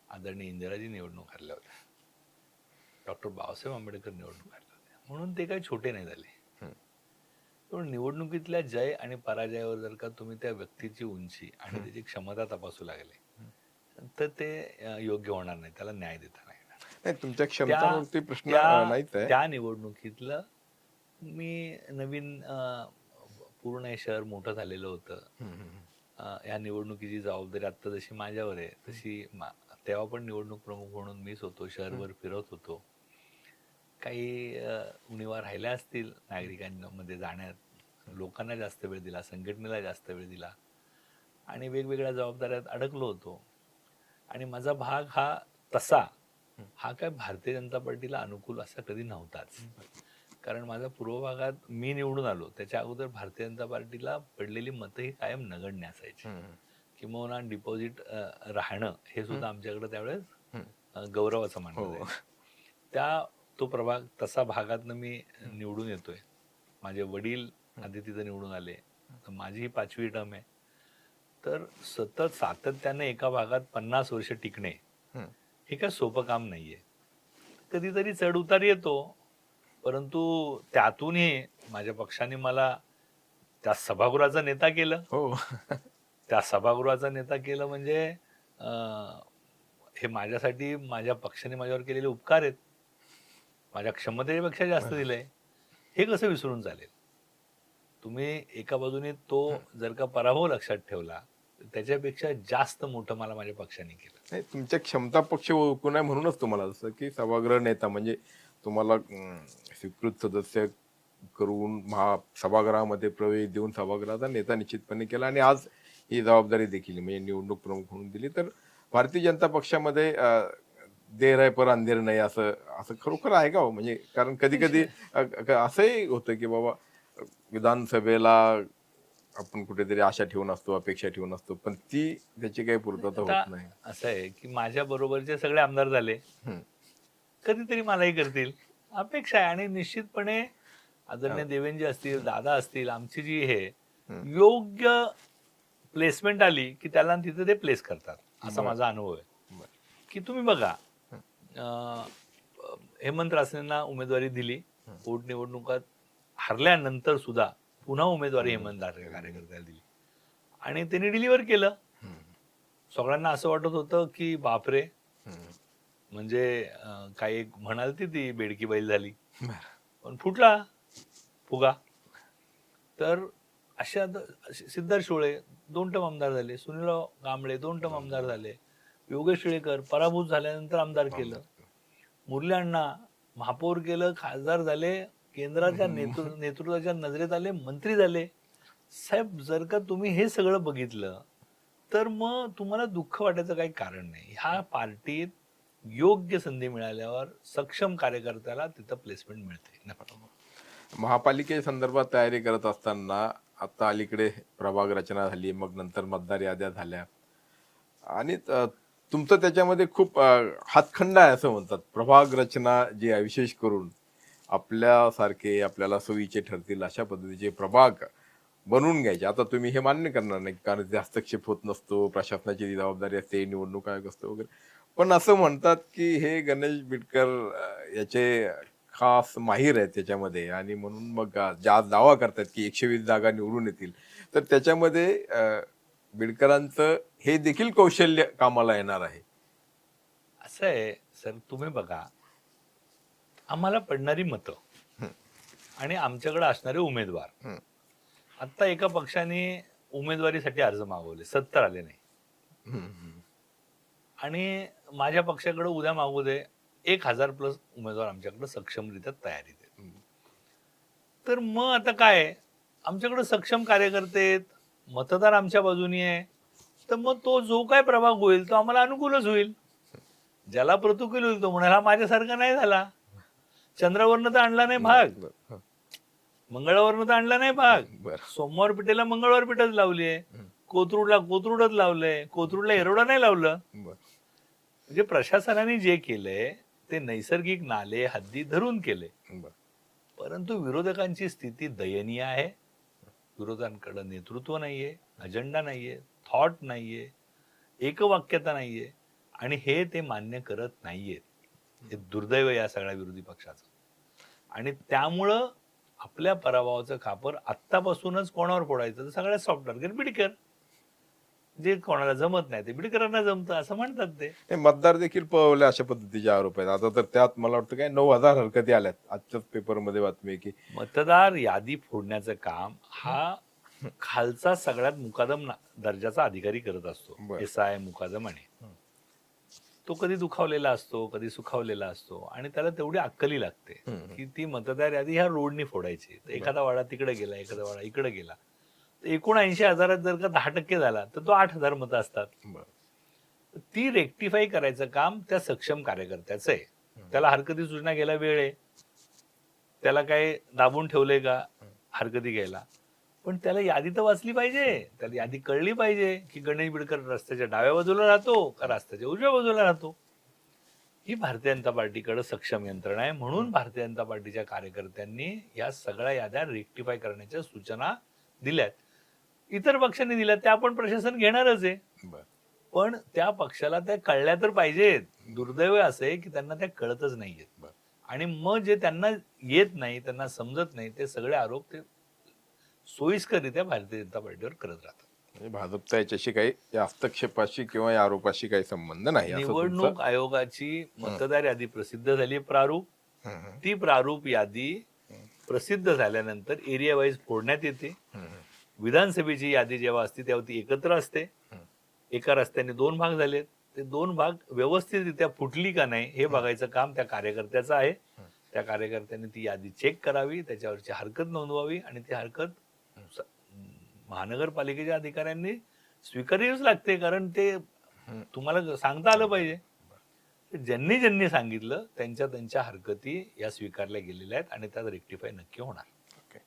आदरणीय इंदिराजी निवडणूक हरल्या होत्या, डॉक्टर बाबासाहेब आंबेडकर निवडणूक हरले होते, म्हणून ते काही छोटे नाही झाले. पण निवडणुकीतल्या जय आणि पराजयावर जर का तुम्ही त्या व्यक्तीची उंची आणि त्याची क्षमता तपासू लागले तर ते योग्य होणार नाही, त्याला न्याय देता नाही. तुमच्या क्षमतावरती प्रश्न नाहीच आहे. त्या निवडणुकीतलं मी नवीन पूर्ण हे शहर मोठं झालेलं होतं. या निवडणुकीची जबाबदारी आता जशी माझ्यावर आहे तशी तेव्हा पण निवडणूक प्रमुख म्हणून मीच होतो, शहरभर फिरत होतो. काही उणीवा राहिल्या असतील नागरिकांमध्ये जाण्यात, लोकांना जास्त वेळ दिला, संघटनेला जास्त वेळ दिला आणि वेगवेगळ्या जबाबदाऱ्यात अडकलो होतो. आणि माझा भाग हा काय भारतीय जनता पार्टीला अनुकूल असा कधी नव्हताच. कारण माझ्या पूर्व भागात मी निवडून आलो त्याच्या अगोदर भारतीय जनता पार्टीला पडलेली मतं ही कायम नगण्य असायची. किंवा डिपॉझिट राहणं हे सुद्धा आमच्याकडे त्यावेळेस गौरवाचं मानलं जायचं. तो प्रभाग तसा भागातनं मी निवडून येतोय. माझे वडील आधी तिथं निवडून आले, तर माझी ही 5वी टर्म आहे. तर सतत सातत्याने एका भागात 50 वर्ष टिकणे हे काय सोपं काम नाहीये. कधीतरी चढ उतार येतो, परंतु त्यातूनही माझ्या पक्षाने मला त्या सभागृहाचा नेता केलं. त्या सभागृहाचा नेता केलं म्हणजे हे माझ्यासाठी माझ्या पक्षाने माझ्यावर केलेले उपकार आहेत. माझ्या क्षमतेपेक्षा जास्त दिलंय, हे कसं विसरून चालेल? तुम्ही एका बाजूने तो जर का पराभव लक्षात ठेवला, तर त्याच्यापेक्षा जास्त मोठं मला माझ्या पक्षाने केलं. नाही, तुमच्या क्षमता पक्ष ओळखून आहे म्हणूनच तुम्हाला जसं की सभागृह नेता म्हणजे तुम्हाला स्वीकृत सदस्य करून सभागृहामध्ये प्रवेश देऊन सभागृहाचा नेता निश्चितपणे केला आणि आज ही जबाबदारी देखील म्हणजे निवडणूक प्रमुख म्हणून दिली. तर भारतीय जनता पक्षामध्ये देर आहे पर अंधेर नाही असं असं खरोखर आहे का हो? म्हणजे कारण कधी कधी असंही होतं की बाबा विधानसभेला आपण कुठेतरी आशा ठेवून असतो, अपेक्षा ठेवून असतो, पण त्याची काही पूर्तता आता होत नाही. असं आहे की माझ्या बरोबरचे सगळे आमदार झाले, हम्म. कधीतरी मलाही करतील अपेक्षा आहे. आणि निश्चितपणे आदरणीय देवेंद्र असतील, दादा असतील, आमची जी हे योग्य प्लेसमेंट आली की त्याला तिथे ते प्लेस करतात, असा माझा अनुभव आहे. की तुम्ही बघा, हेमंत रासनेंना उमेदवारी दिली, पोटनिवडणुकात हरल्यानंतर सुद्धा पुन्हा उमेदवारी हेमंत कार्यकर्त्याला दिली आणि त्यांनी डिलिव्हर केलं. सगळ्यांना असं वाटत होतं की बापरे, म्हणजे काही एक म्हणाल ती बेडकी बैल झाली, पण फुटला फुगा. तर अशा सिद्धार्थ शिवळे 2 टर्म आमदार झाले, सुनीलराव कांबळे 2 टर्म आमदार झाले, योगेश टिळेकर पराभूत झाल्यानंतर आमदार केलं, मुरली अण्णा महापौर केलं, खासदार झाले, केंद्राच्या नेतृत्वाच्या नजरेत आले, मंत्री झाले. साहेब, जर का तुम्ही हे सगळं बघितलं तर मग तुम्हाला दुःख वाटायचं काही कारण नाही. ह्या पार्टीत योग्य संधी मिळाल्यावर सक्षम कार्यकर्त्याला तिथं प्लेसमेंट मिळते. महापालिके संदर्भात तयारी करत असताना आता अलीकडे प्रभाग रचना झाली, मग नंतर मतदार याद्या झाल्या आणि तुमचं त्याच्यामध्ये खूप हातखंड आहे असं म्हणतात. प्रभाग रचना जी आहे, विशेष करून आपल्यासारखे आपल्याला सोयीचे ठरतील अशा पद्धतीचे प्रभाग बनवून घ्यायचे. आता तुम्ही हे मान्य करणार नाही कारण ते हस्तक्षेप होत नसतो, प्रशासनाची जबाबदारी असते, निवडणूक आयोग असतो वगैरे, पण असं म्हणतात की हे गणेश बिडकर याचे खास माहीर आहेत त्याच्यामध्ये आणि म्हणून मग ज्या दावा करतात की 120 जागा निवडून येतील, तर त्याच्यामध्ये बिडकरांचं हे देखील कौशल्य कामाला येणार आहे. असं आहे सर, तुम्ही बघा, आम्हाला पडणारी मतं आणि आमच्याकडे असणारे उमेदवार, आता एका पक्षाने उमेदवारीसाठी अर्ज मागवले, 70 आले नाही, आणि माझ्या पक्षाकडे उद्या मागू दे 1000+ उमेदवार आमच्याकडे सक्षमरित्या तयारीत आहेत. तर मग आता काय, आमच्याकडे सक्षम कार्यकर्ते आहेत, मतदार आमच्या बाजूनी आहे, तर मग तो जो काय प्रभाग होईल तो आम्हाला अनुकूलच होईल. ज्याला प्रतिकूल होईल तो म्हणाला माझ्यासारखा नाही झाला, चंद्रावरनं तर आणला नाही भाग, मंगळावरनं तर आणला नाही भाग, सोमवार पिठेला मंगळवार पिठच लावली आहे, कोथरूडला कोथरूडच लावलंय, कोथरूडला एरोडा नाही लावलं. म्हणजे प्रशासनाने जे केलंय ते नैसर्गिक नाले हद्दी धरून केले, परंतु विरोधकांची स्थिती दयनीय आहे. विरोधकांकडे नेतृत्व नाहीये, अजेंडा नाहीये, थॉट नाहीये, एकवाक्यता नाहीये, आणि हे ते मान्य करत नाहीयेत. हे दुर्दैव या सगळ्या विरोधी पक्षाचं. आणि त्यामुळं आपल्या पराभवाचं खापर आत्तापासूनच कोणावर फोडायचं, तर सगळ्यात सॉफ्ट टार्गेट बिडकर. जे कोणाला जमत नाही ते बिडकरांना जमतं असं म्हणतात ते. मतदार देखील पळवले अशा पद्धतीचे आरोप आहेत. आता तर त्यात मला वाटतं काय 9000 हरकती आल्यात. आजच्याच पेपरमध्ये बातमी आहे की मतदार यादी फोडण्याचं काम हा खालचा सगळ्यात मुकादम दर्जाचा अधिकारी करत असतो, SI मुकादम. आणि तो कधी दुखावलेला असतो, कधी सुखावलेला असतो, आणि त्याला तेवढी अक्कली लागते की ती मतदार यादी ह्या रोडनी फोडायची. एखादा वाडा तिकडे गेला, एखादा वाडा इकडे गेला, तर 79,000 जर का 10% झाला तर तो 8,000 मतं असतात. ती रेक्टिफाय करायचं काम त्या सक्षम कार्यकर्त्याचं आहे. त्याला हरकती सूचना घ्यायला वेळ आहे, त्याला काय दाबून ठेवलंय का हरकती घ्यायला? पण त्याला यादी तर वाचली पाहिजे, त्याला यादी कळली पाहिजे की गणेश बिडकर रस्त्याच्या डाव्या बाजूला राहतो का रस्त्याच्या उजव्या बाजूला राहतो. ही भारतीय जनता पार्टीकडे सक्षम यंत्रणा आहे. म्हणून भारतीय जनता पार्टीच्या कार्यकर्त्यांनी या सगळ्या याद्या रेक्टिफाय करण्याच्या सूचना दिल्यात. इतर पक्षांनी दिल्या त्या पण प्रशासन घेणारच आहे, पण त्या पक्षाला त्या कळल्या तर पाहिजेत. दुर्दैव असं आहे की त्यांना त्या कळतच नाहीयेत, आणि मग जे त्यांना येत नाही, त्यांना समजत नाही, ते सगळे आरोप ते सोयीस्कररित्या भारतीय जनता पार्टीवर करत राहतात. म्हणजे भाजपचा याच्याशी काही या हस्तक्षेपाशी किंवा या आरोपाशी काही संबंध नाही. निवडणूक आयोगाची मतदार यादी प्रसिद्ध झाली, प्रारूप ती प्रारूप यादी प्रसिद्ध झाल्यानंतर एरिया वाईज फोडण्यात येते. विधानसभेची यादी जेव्हा असते तेव्हा ती एकत्र असते. एका रस्त्याने 2 भाग झालेत. ते 2 भाग व्यवस्थितरित्या फुटली का नाही हे बघायचं काम त्या कार्यकर्त्याचं आहे. त्या कार्यकर्त्याने ती यादी चेक करावी, त्याच्यावरची हरकत नोंदवावी आणि ती हरकत स- महानगरपालिकेच्या अधिकाऱ्यांनी स्वीकारावीच लागते, कारण ते तुम्हाला सांगता आलं पाहिजे. ज्यांनी ज्यांनी सांगितलं त्यांच्या त्यांच्या हरकती या स्वीकारल्या गेलेल्या आहेत आणि त्यात रेक्टिफाय नक्की होणार. ओके.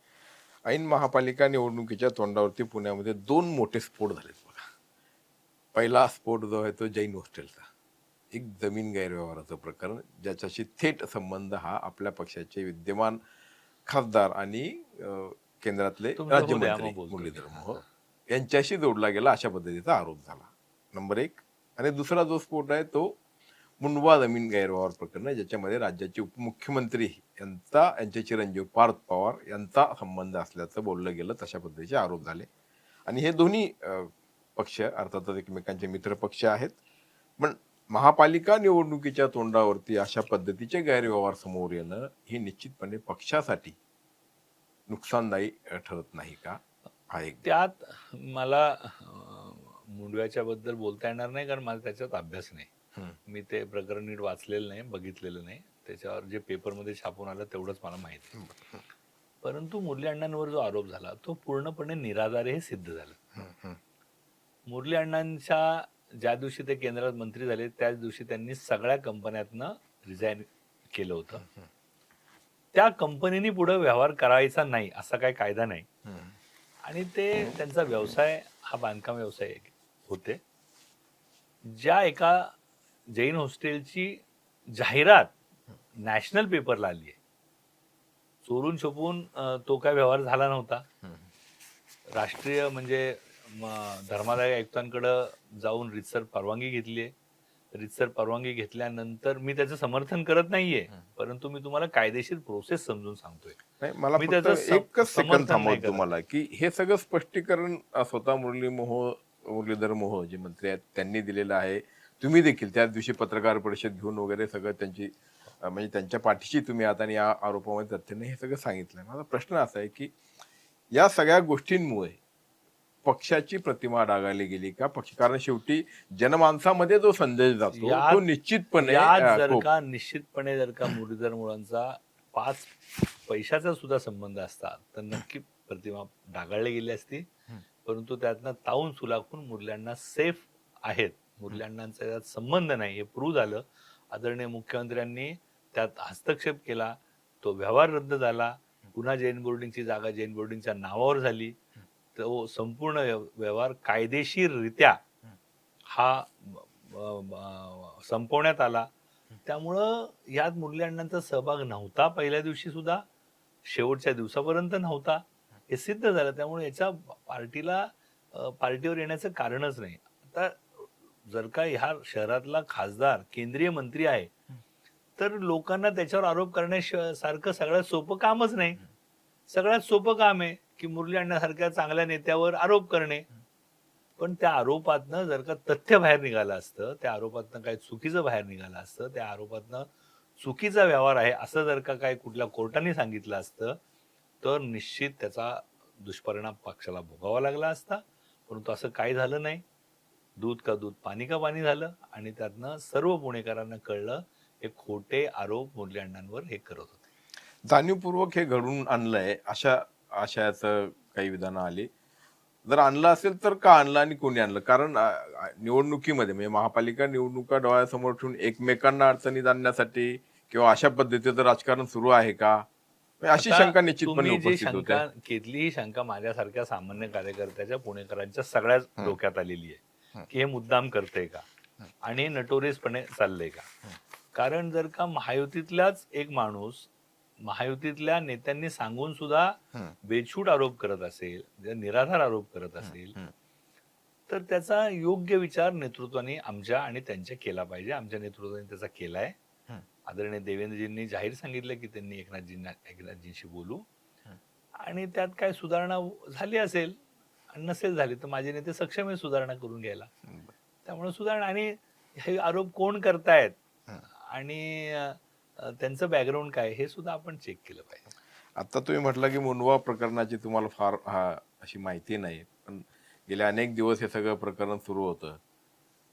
ऐन महापालिका निवडणुकीच्या तोंडावरती पुण्यामध्ये 2 मोठे स्फोट झालेत बघा. पहिला स्फोट जो आहे तो जैन हॉस्टेलचा, एक जमीन गैरव्यवहाराचं प्रकरण, ज्याच्याशी थेट संबंध हा आपल्या पक्षाचे विद्यमान खासदार आणि केंद्रातले तुमचं होऊ द्या, राज्यमंत्री मग बोलतो. मुरलीधर मोहोळ यांच्याशी जोडला गेला अशा पद्धतीचा आरोप झाला, नंबर 1. आणि दुसरा जो स्फोट आहे तो मुंडवा जमीन गैरव्यवहार प्रकरण आहे, ज्याच्यामध्ये राज्याचे उपमुख्यमंत्री यांचे चिरंजीव पार्थ पवार यांचा संबंध असल्याचं बोललं गेलं, तशा पद्धतीचे आरोप झाले. आणि हे दोन्ही पक्ष अर्थातच एकमेकांचे मित्र पक्ष आहेत, पण महापालिका निवडणुकीच्या तोंडावरती अशा पद्धतीचे गैरव्यवहार समोर येणं ही निश्चितपणे पक्षासाठी नुकसानदायी ठरत नाही का? हा एक त्यात मला मुंडव्याच्या बद्दल बोलता येणार नाही, कारण माझा त्याच्यात अभ्यास नाही. मी ते प्रकरण नीट वाचलेलं नाही, बघितलेलं नाही. त्याच्यावर जे पेपरमध्ये छापून आलं तेवढंच मला माहिती आहे. परंतु मुरली अण्णांवर जो आरोप झाला तो पूर्णपणे निराधार हे सिद्ध झालं. मुरली अण्णांच्या ज्या दिवशी ते केंद्रात मंत्री झाले त्याच दिवशी त्यांनी सगळ्या कंपन्यातनं रिझाईन केलं होतं. त्या कंपनीने पुढे व्यवहार करायचा नाही असा काही कायदा नाही. आणि ते त्यांचा व्यवसाय हा बांधकाम व्यवसाय होते. ज्या एका जैन हॉस्टेलची जाहिरात नॅशनल पेपरला आली आहे, चोरून छपून तो काय व्यवहार झाला नव्हता. राष्ट्रीय म्हणजे धर्मादाय आयुक्तांकडे जाऊन रितसर परवानगी घेतली आहे. रितसर परवानगी घेतल्यानंतर मी त्याचं समर्थन करत नाहीये, परंतु मी तुम्हाला कायदेशीर प्रोसेस समजून सांगतोय. नाही, मला मी फक्त त्याचं एकच सेकंद समर्थन नाही थांबवतो करत. तुम्हाला की हे सगळं स्पष्टीकरण स्वतः मुरलीधर मोहोळ जे मंत्री आहेत त्यांनी दिलेलं आहे. तुम्ही देखील त्या दिवशी पत्रकार परिषद घेऊन वगैरे सगळं त्यांची म्हणजे त्यांच्या पाठीशी तुम्ही आता आणि या आरोपामध्ये तथ्याने हे सगळं सांगितलंय. माझा प्रश्न असा आहे की या सगळ्या गोष्टींमुळे पक्षाची प्रतिमा डागाळली गेली का? कारण शेवटी जनमानसामध्ये जो संदेश जातो तो निश्चितपणे निश्चितपणे जर का मुरलीधर मोहोळांचा 5 पैशाचा सुद्धा संबंध असता तर नक्की प्रतिमा डागाळली गेली असती. परंतु त्यातनं ताऊन सुलाखून मुरल्यांना सेफ आहेत, मुरल्यांनाचा त्यात संबंध नाही हे प्रूव्ह झालं. आदरणीय मुख्यमंत्र्यांनी त्यात हस्तक्षेप केला, तो व्यवहार रद्द झाला. पुन्हा जैन बोर्डिंगची जागा जैन बोर्डिंगच्या नावावर झाली. तो संपूर्ण व्यवहार कायदेशीररित्या हा संपवण्यात आला. त्यामुळं यात मुरली अण्णांचा सहभाग नव्हता पहिल्या दिवशी सुद्धा, शेवटच्या दिवसापर्यंत नव्हता, हे सिद्ध झालं. त्यामुळे याच्या पार्टीवर येण्याचं कारणच नाही. आता जर का ह्या शहरातला खासदार केंद्रीय मंत्री आहे तर लोकांना त्याच्यावर आरोप करण्यासारखं सगळ्यात सोपं कामच नाही. सगळ्यात सोपं काम आहे की मुरली अण्णासारख्या चांगल्या नेत्यावर आरोप करणे. पण त्या आरोपातनं जर का तथ्य बाहेर निघालं असतं, त्या आरोपातनं काही चुकीचं बाहेर निघालं असतं, त्या आरोपातनं चुकीचा व्यवहार आहे असं जर का काही कुठल्या कोर्टाने सांगितलं असतं तर निश्चित त्याचा दुष्परिणाम पक्षाला भोगावा लागला असता. परंतु असं काही झालं नाही. दूध का दूध पाणी का पाणी झालं आणि त्यातनं सर्व पुणेकरांना कळलं हे खोटे आरोप मुरली अण्णांवर हे करत होते. जाणीवपूर्वक हे घडून आणलंय अशा आशयाचं काही विधानं आली. जर आणलं असेल तर का आणलं आणि कोणी आणलं? कारण निवडणुकीमध्ये म्हणजे महापालिका निवडणुका डोळ्यासमोर ठेवून एकमेकांना अडचणीत आणण्यासाठी किंवा अशा पद्धतीचं राजकारण सुरू आहे का, अशी शंका निश्चितपणे उपस्थित होते. घेतली ही शंका माझ्यासारख्या सामान्य कार्यकर्त्याच्या पुणेकरांच्या सगळ्याच डोक्यात आलेली आहे की हे मुद्दाम करते का आणि नटोरियसपणे चाललंय का. कारण जर का महायुतीतलाच एक माणूस महायुतीतल्या नेत्यांनी सांगून सुद्धा बेछूट आरोप करत असेल, निराधार आरोप करत असेल तर त्याचा योग्य विचार नेतृत्वाने आमच्या आणि त्यांच्या केला पाहिजे. आमच्या नेतृत्वाने त्याचा केलाय. आदरणीय देवेंद्रजींनी जाहीर सांगितलं की त्यांनी एकनाथजींशी बोलू आणि त्यात काय सुधारणा झाली असेल आणि नसेल झाली तर माझे नेते सक्षम आहे सुधारणा करून घ्यायला. त्यामुळे सुधारणा आणि हे आरोप कोण करतायत आणि त्यांचं बॅकग्राऊंड काय हे सुद्धा आपण चेक केलं पाहिजे. आता तुम्ही म्हटलं की मुनवा प्रकरणाची तुम्हाला फार अशी माहिती नाही, पण गेले अनेक दिवस हे सगळं प्रकरण सुरू होतं.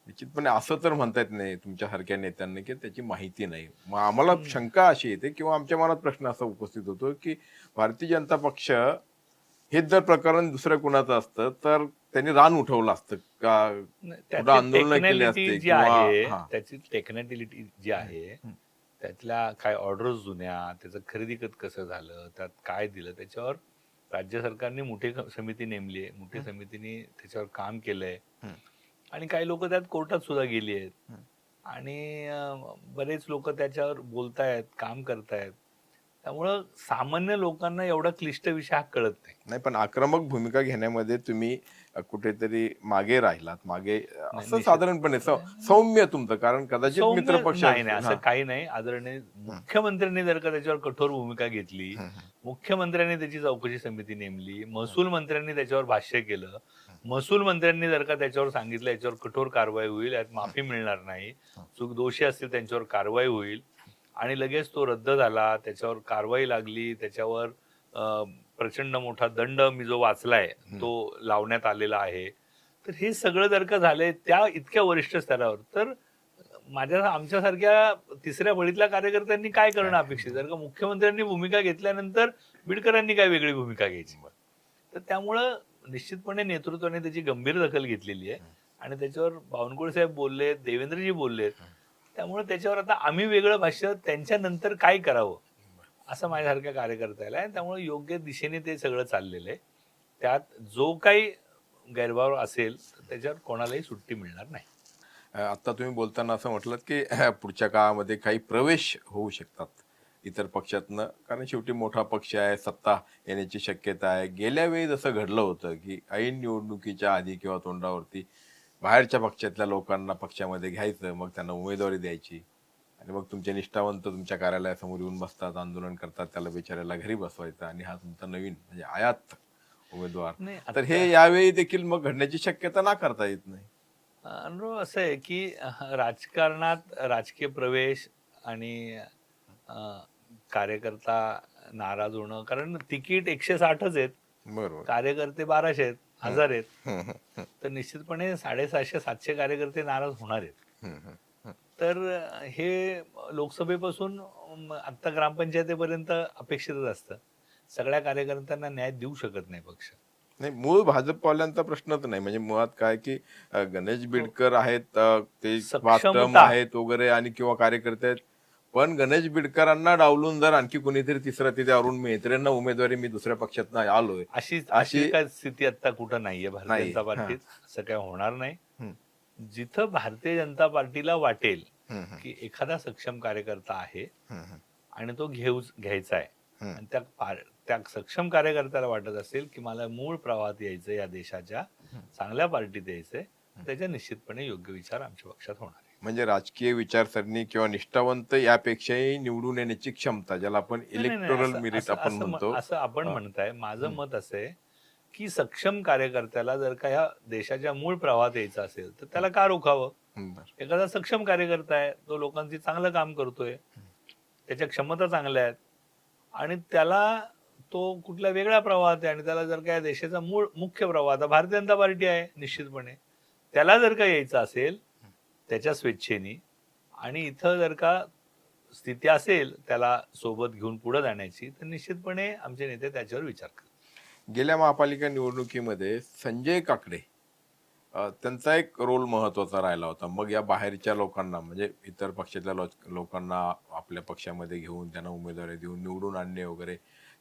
निश्चितपणे असं तर म्हणता येत नाही तुमच्यासारख्या नेत्यांनी की त्याची माहिती नाही. मग आम्हाला शंका अशी येते किंवा आमच्या मनात प्रश्न असा उपस्थित होतो की भारतीय जनता पक्ष हेच जर प्रकरण दुसऱ्या कुणाचं असतं तर त्यांनी रान उठवलं असतं का, नाही, कुठं त्याची आंदोलन केले टेक्नॅलिटी असते जी किंवा आहे, हा त्याची टेक्नॅलिटी जी आहे, त्यातल्या काय ऑर्डर्स जुन्या, त्याचं खरेदी खत कसं झालं, त्यात काय दिलं, त्याच्यावर राज्य सरकारने मोठी समिती नेमली आहे. मोठी समितीने त्याच्यावर काम केलंय आणि काही लोक त्यात कोर्टात सुद्धा गेली आहेत आणि बरेच लोक त्याच्यावर बोलतायत, काम करतायत. त्यामुळं सामान्य लोकांना एवढा क्लिष्ट विषय हा कळत नाही. नाही, पण आक्रमक भूमिका घेण्यामध्ये तुम्ही कुठेतरी मागे राहिलात. मागे नाही, असं निश्चित साधारणपणे सौम्य तुमचं, कारण कदाचित सौम्य मित्रपक्ष नाही नाही, असं हा काही नाही. आदरणीय मुख्यमंत्र्यांनी जर का त्याच्यावर कठोर भूमिका घेतली, मुख्यमंत्र्यांनी त्याची चौकशी समिती नेमली, महसूल मंत्र्यांनी त्याच्यावर भाष्य केलं, महसूल मंत्र्यांनी जर का त्याच्यावर सांगितलं याच्यावर कठोर कारवाई होईल, यात माफी मिळणार नाही, चूक दोषी असतील त्यांच्यावर कारवाई होईल आणि लगेच तो रद्द झाला, त्याच्यावर कारवाई लागली, त्याच्यावर प्रचंड मोठा दंड मी जो वाचलाय तो लावण्यात आलेला आहे. तर हे सगळं जर का झालंय त्या इतक्या वरिष्ठ स्तरावर, तर आमच्यासारख्या तिसऱ्या फळीतल्या कार्यकर्त्यांनी काय करणं अपेक्षित? जर का मुख्यमंत्र्यांनी भूमिका घेतल्यानंतर बीडकरांनी काय वेगळी भूमिका घ्यायची? तर त्यामुळं निश्चितपणे नेतृत्वाने त्याची गंभीर दखल घेतलेली आहे आणि त्याच्यावर बावनकुळे साहेब बोललेत, देवेंद्रजी बोललेत. त्यामुळे त्याच्यावर आता आम्ही वेगळं भाष्य त्यांच्यानंतर काय करावं असं माझ्यासारख्या कार्यकर्त्याला आहे. त्यामुळे योग्य दिशेने ते सगळं चाललेलं आहे. त्यात जो काही गैरवाव असेल तर त्याच्यावर कोणालाही सुट्टी मिळणार नाही. आता तुम्ही बोलताना असं म्हटलं की पुढच्या काळामध्ये काही प्रवेश होऊ शकतात इतर पक्षातनं, कारण शेवटी मोठा पक्ष आहे, सत्ता येण्याची शक्यता आहे. गेल्या वेळी जसं घडलं होतं की ऐन निवडणुकीच्या आधी किंवा तोंडावरती बाहेरच्या पक्षातल्या लोकांना पक्षामध्ये घ्यायचं, मग त्यांना उमेदवारी द्यायची आणि मग तुमचे निष्ठावंत तुमच्या कार्यालयासमोर येऊन बसतात, आंदोलन करतात, त्याला बिचाऱ्याला घरी बसवायचं आणि हा तुमचा नवीन म्हणजे आयात उमेदवार. नाही तर हे आता यावेळी देखील मग घडण्याची शक्यता नाकारता येत नाही. अनुभव असं आहे की राजकारणात राजकीय प्रवेश आणि अ, कार्यकर्ता नाराज होणं, कारण तिकीट 160च आहेत, बरोबर. कार्यकर्ते 1200 आहेत, 1000 आहेत. हं, हं, हं, तर निश्चितपणे 750-700 कार्यकर्ते नाराज होणार आहेत. हं, हं, हं. तर हे लोकसभेपासून आता ग्रामपंचायतीपर्यंत अपेक्षितच असतं. सगळ्या कार्यकर्त्यांना न्याय देऊ शकत नाही पक्ष. नाही, मूळ भाजपवाल्यांचा प्रश्नच नाही. म्हणजे मुळात काय की गणेश हो, बिडकर आहेत, ते वास्तव सक्षमता. आहेत वगैरे आणि किंवा कार्यकर्ते आहेत. पण गणेश बिडकरांना डावलून जर आणखी कोणीतरी तिसरा तिथे अरुण मेहत्रेंना उमेदवारी मी दुसऱ्या पक्षातनं आलोय अशी अशी अशी काय स्थिती आता कुठं नाहीये भारतीय नाही. जनता हा. पार्टीत. असं काय होणार नाही. हं, जिथं भारतीय जनता पार्टीला वाटेल हं, हं, की एखादा सक्षम कार्यकर्ता आहे हं, हं, आणि तो घ्यायचा आहे हं. आणि त्या सक्षम कार्यकर्त्याला वाटत असेल की मला मूळ प्रवाहात यायचं, या देशाच्या चांगल्या पार्टीत यायचंय, त्याच्या निश्चितपणे योग्य विचार आमच्या पक्षात होणार आहे. म्हणजे राजकीय विचारसरणी किंवा निष्ठावंत यापेक्षाही निवडून येण्याची क्षमता, ज्याला आपण नाही नाही नाही, इलेक्टोरल असं मेरिट असं आपण असं म्हणतो. असं आपण अ, म्हणताय. माझं हं, मत असं आहे की सक्षम कार्यकर्त्याला जर का ह्या देशाच्या मूळ प्रवाहात यायचं असेल तर त्याला का रोखावं? हं, बरं. एखादा सक्षम कार्यकर्ता आहे, तो लोकांची चांगलं काम करतोय, त्याच्या क्षमता चांगल्या आहेत आणि त्याला तो कुठल्या वेगळ्या प्रवाहात आहे आणि त्याला जर का या देशाचा मूळ मुख्य प्रवाह, आता भारतीय जनता पार्टी आहे निश्चितपणे, त्याला जर का यायचं असेल त्याच्या स्वेच्छेने आणि इथं जर का स्थिती असेल त्याला सोबत घेऊन पुढे जाण्याची, तर निश्चितपणे आमचे नेते त्याच्यावर विचार करतात. गेल्या महापालिका निवडणुकीमध्ये संजय काकडे त्यांचा एक रोल महत्वाचा राहिला होता. मग या बाहेरच्या लोकांना म्हणजे इतर पक्षातल्या लोकांना आपल्या पक्षामध्ये घेऊन त्यांना उमेदवारी देऊन निवडून आणणे वगैरे.